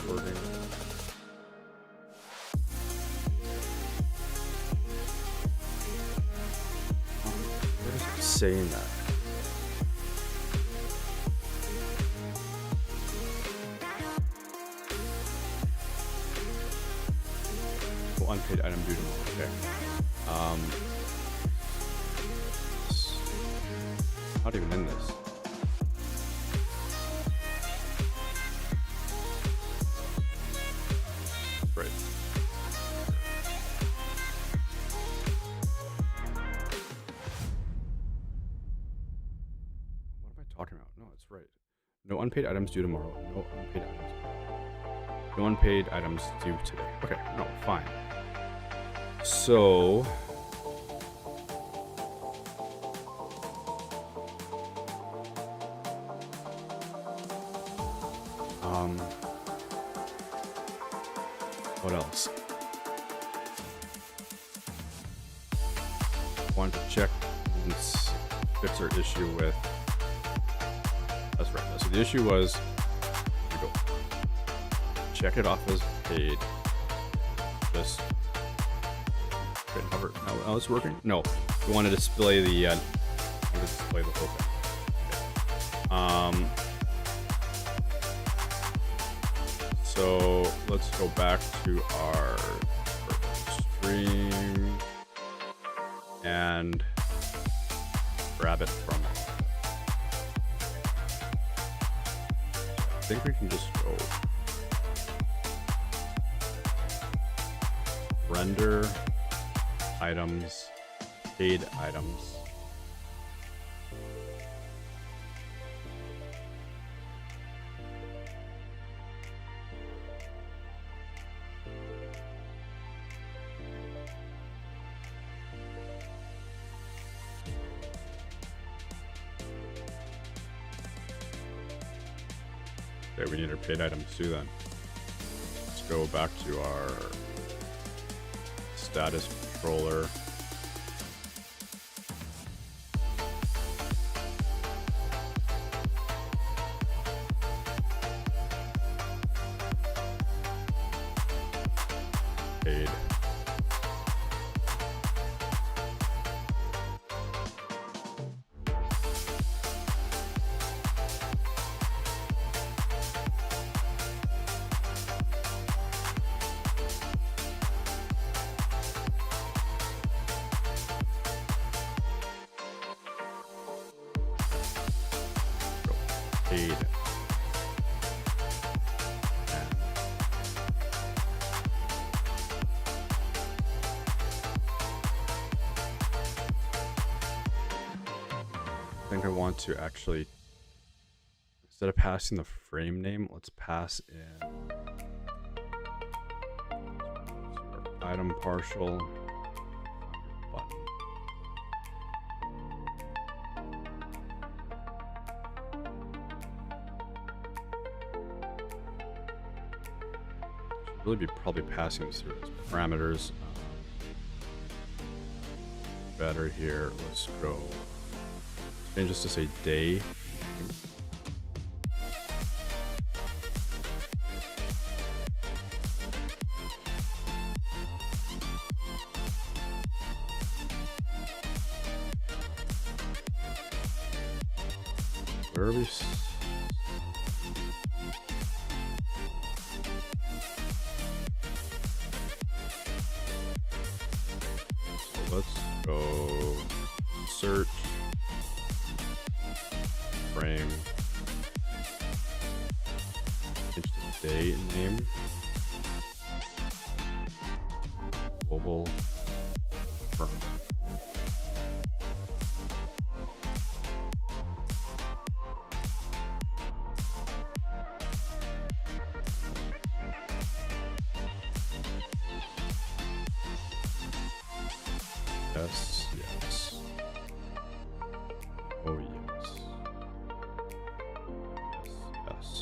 Wording. What is it saying that? Oh, unpaid item due tomorrow. Okay. Not even in this. Right. What am I talking about? No, it's right. No unpaid items due tomorrow. No unpaid items. No unpaid items due today. Okay, no, fine. So what else? Want to check and fix our issue with. That's right. So the issue was, here we go. Check it off as paid. Just hover. Now it's working. No, we want to display the. Display the whole thing. Okay. So let's go back to our stream and grab it from it. I think we can just go render items, paid items. Okay, we need our paid items too then. Let's go back to our status controller. Paid. Paid. I think I want to actually, instead of passing the frame name, let's pass in item partial button. Should really be probably passing this through as parameters. Better here. Let's go. Change this to say day. Where are we? So let's go search frame, change the day name, global firm. Yes, yes. Oh, yes. Yes, yes.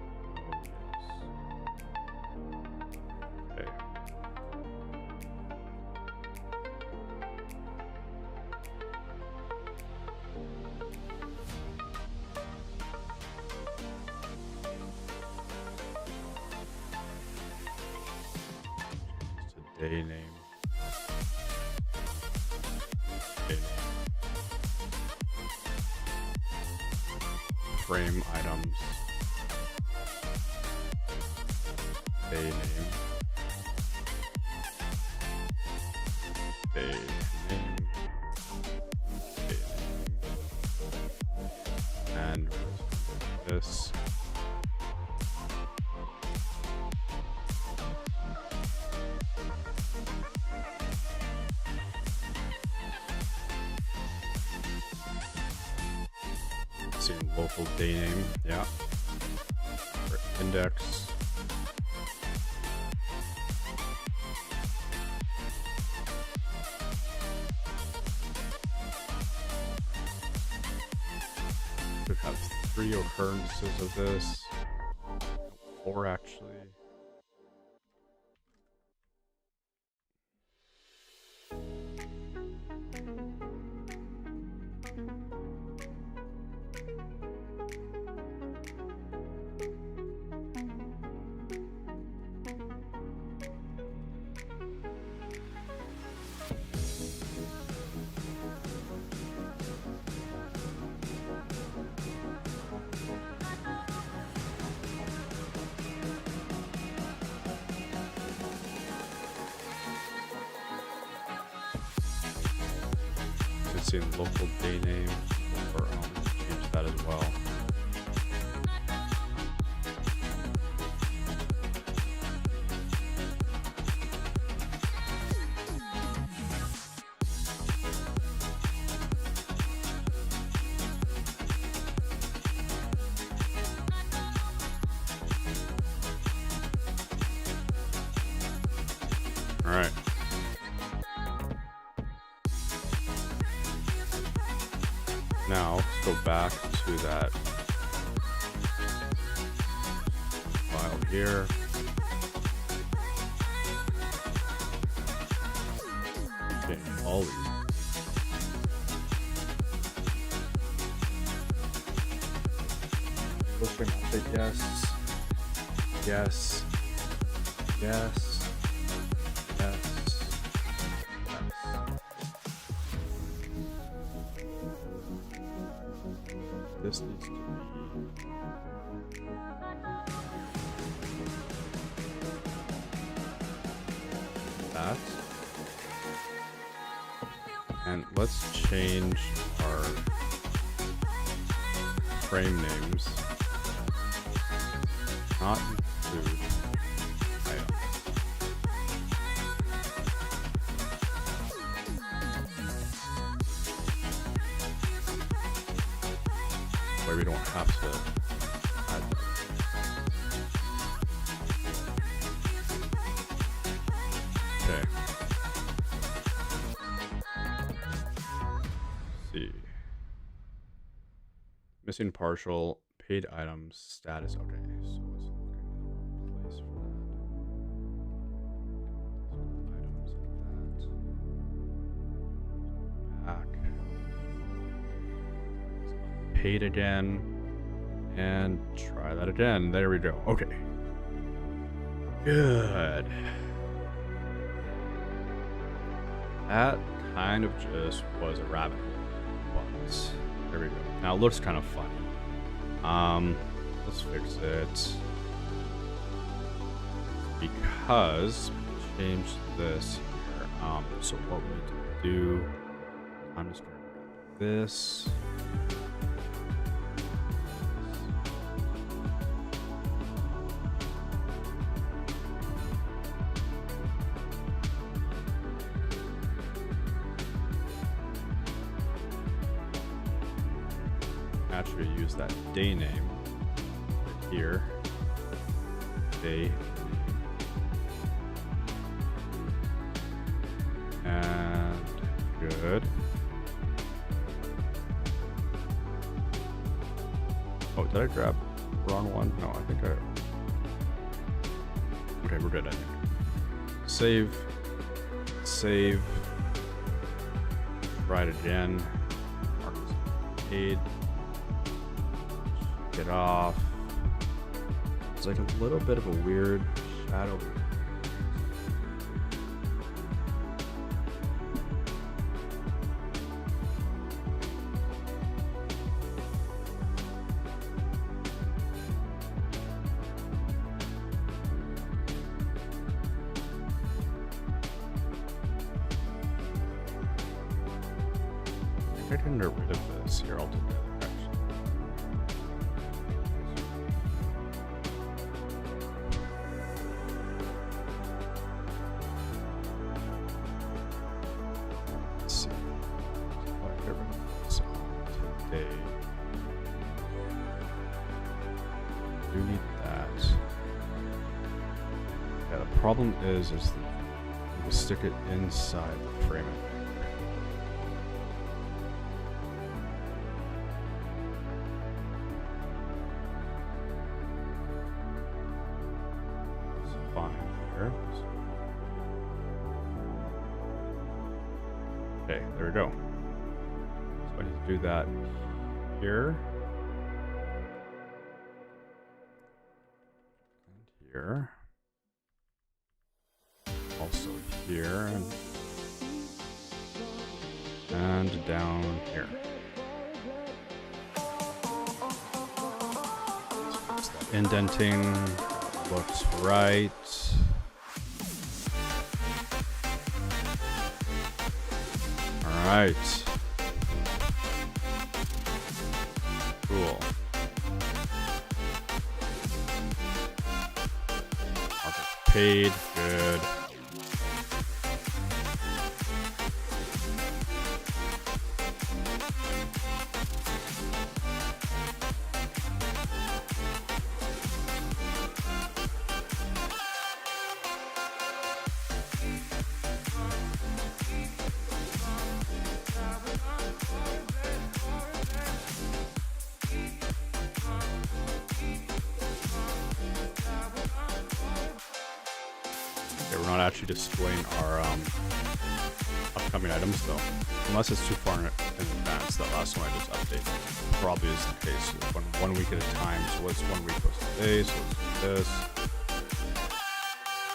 Oh, yes. Okay. It's a day name. Frame items, day name, day name, day name, and this. See local day name, yeah. For index. Could have 3 occurrences of this, 4 actually. See local day name, or change that as well. All right. Now, let's go back to that file here. all these. Let's try to say yes. Yes. Yes. Yes. This needs to be that. And let's change our frame names. Not include item. Where we don't have to add that. Okay. Let's see. Missing partial, paid items, status. Okay, so it's looking in the wrong place for that. Items like that. Back. Paid again. And try that again. There we go. Okay. Good. That kind of just was a rabbit hole. But there we go. Now it looks kind of funny. Let's fix it. Because we changed this here. So what we need to do, I'm just gonna grab this. Actually use that day name right here. Day name. And good. Oh, did I grab the wrong one? No, I think I... Okay, we're good, I think. Save. Save. Try it again. Mark this paid. Get off. It's like a little bit of a weird shadow. I think I can get rid of this here altogether. Problem is you stick it inside the frame. It's fine here. Okay, there we go. So I need to do that here. And here. Also here and down here. So that indenting looks right. All right. Cool. Market paid. Good. Okay, we're not actually displaying our upcoming items though, unless it's too far in advance. That last one I just updated probably is the case. So one week at a time. So what's 1 week was today? So let's do this.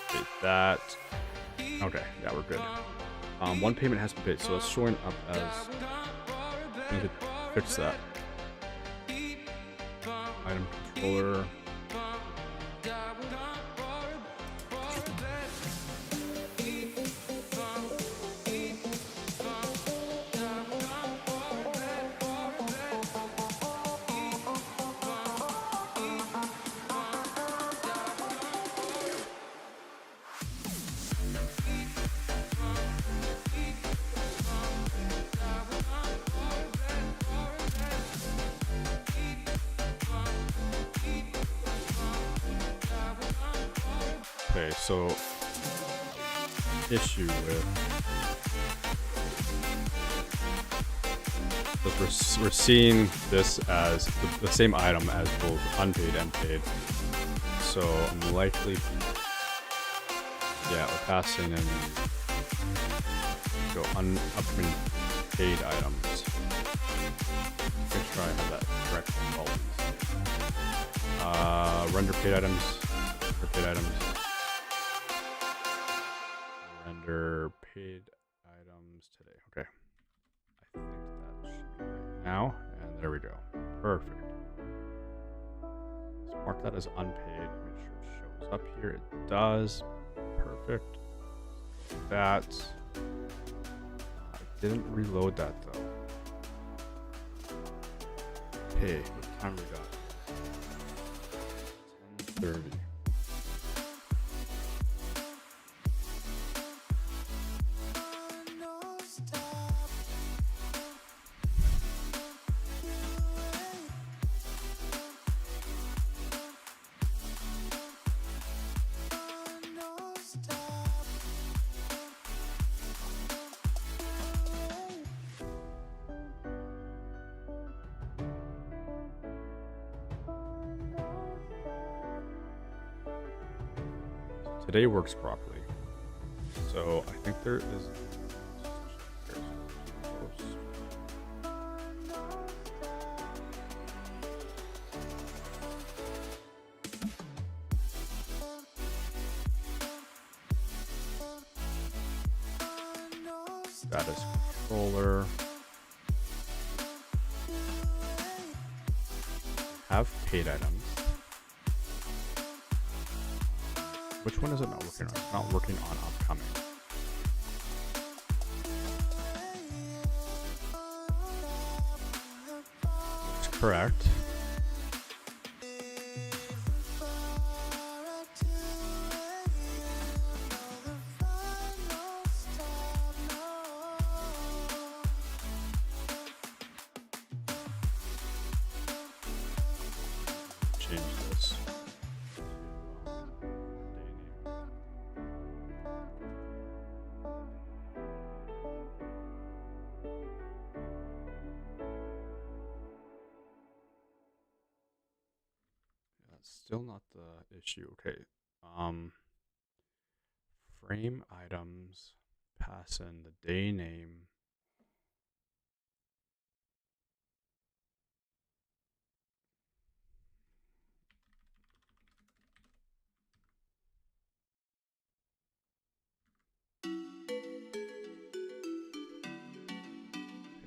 Update that. Okay, yeah, we're good. One payment has been paid, so it's showing up as. I need to fix that. Item controller. Okay, so issue with we're seeing this as the same item as both unpaid and paid. So I'm likely, yeah, we're passing in go upcoming paid items. Make sure I have that correct for all these. Render paid items, or paid items. Render paid items today. Okay. I think that should be right now. And there we go. Perfect. Let's mark that as unpaid. Make sure it shows up here. It does. Perfect. That. I didn't reload that though. Hey, what time we got? 10:30. Today works properly. So I think there is. Status controller. Have paid items. Which one is it not working on? It's not working on upcoming. That's correct. Change this. Still not the issue. Okay. Frame items, pass in the day name.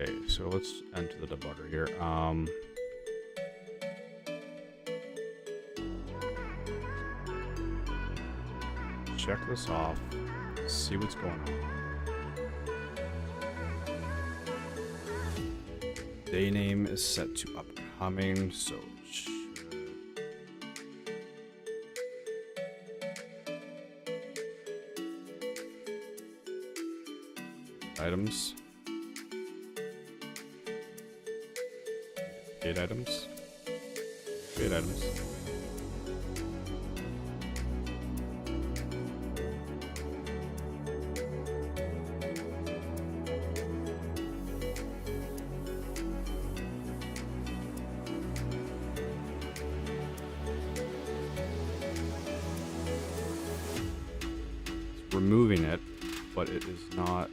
Okay, so let's enter the debugger here. Check this off, see what's going on. Day name is set to upcoming, so it should... Items. Paid items. Paid items. Removing it, but it is not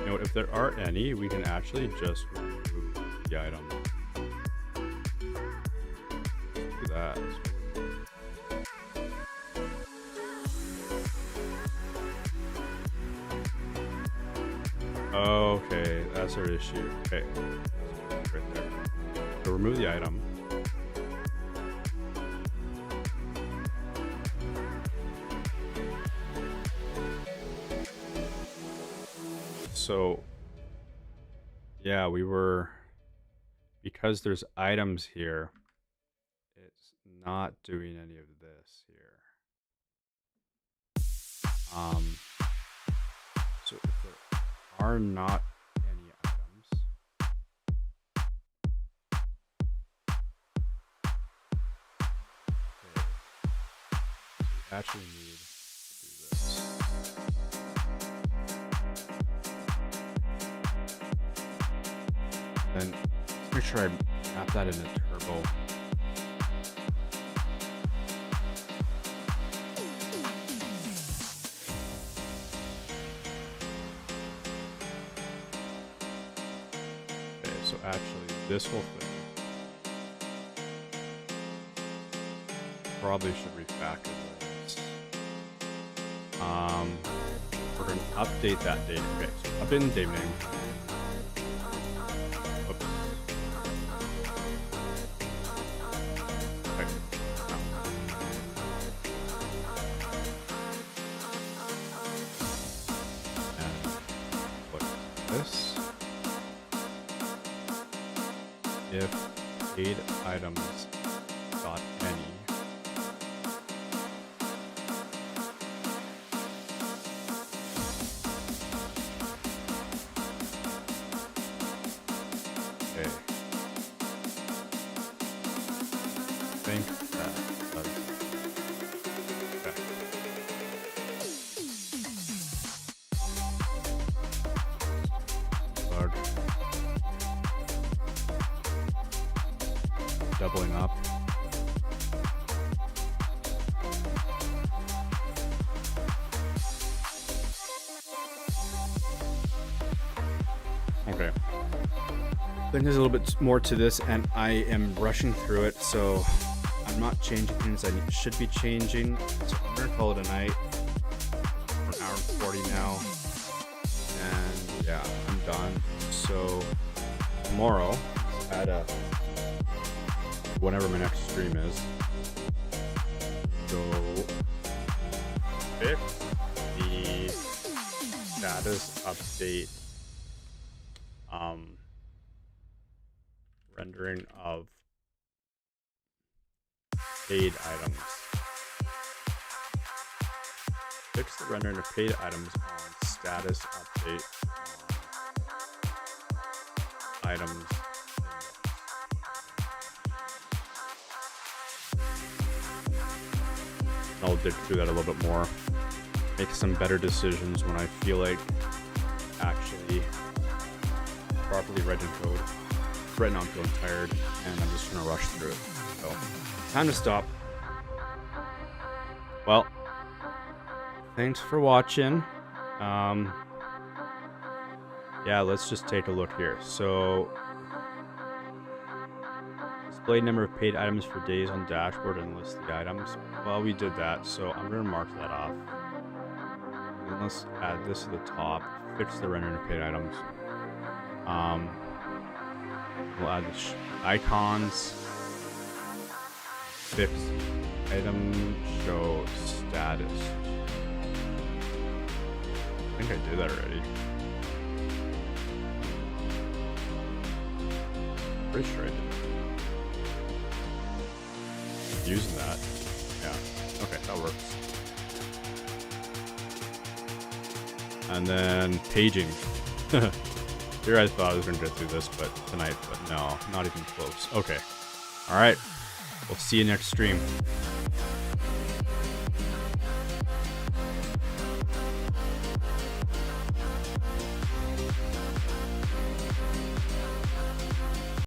know, if there are any, we can actually just remove the item. Look at that. Okay, that's our issue. Okay, right there. So remove the item. So yeah, because there's items here, it's not doing any of this here. So if there are not any items, okay, we actually need to do this. Then let's make sure I map that into turbo. Okay, so actually this whole thing probably should refactor this. We're going to update that data. Okay, so update the data name. This if paid items dot any okay. I think that does okay. Doubling up. Okay. I think there's a little bit more to this, and I am rushing through it, so I'm not changing things I should be changing. So I'm gonna call it a night. We're an hour and 40 now, and yeah, I'm done. So tomorrow, at whenever my next stream is, go fix the status update rendering of paid items. Fix the rendering of paid items on status update items. I'll dig through that a little bit more, make some better decisions when I feel like actually properly writing code. Right now I'm feeling tired and I'm just gonna rush through it. So time to stop. Well, thanks for watching. Yeah, let's just take a look here. So display number of paid items for days on dashboard and list the items. Well, we did that, so I'm gonna mark that off. And let's add this to the top. Fix the rendering of paid items. We'll add the icons. Fix item show status. I think I did that already. Pretty sure I did. Using that. Yeah. Okay, that works. And then paging. Here I thought I was going to get through this tonight, but no, not even close. Okay. All right. We'll see you next stream.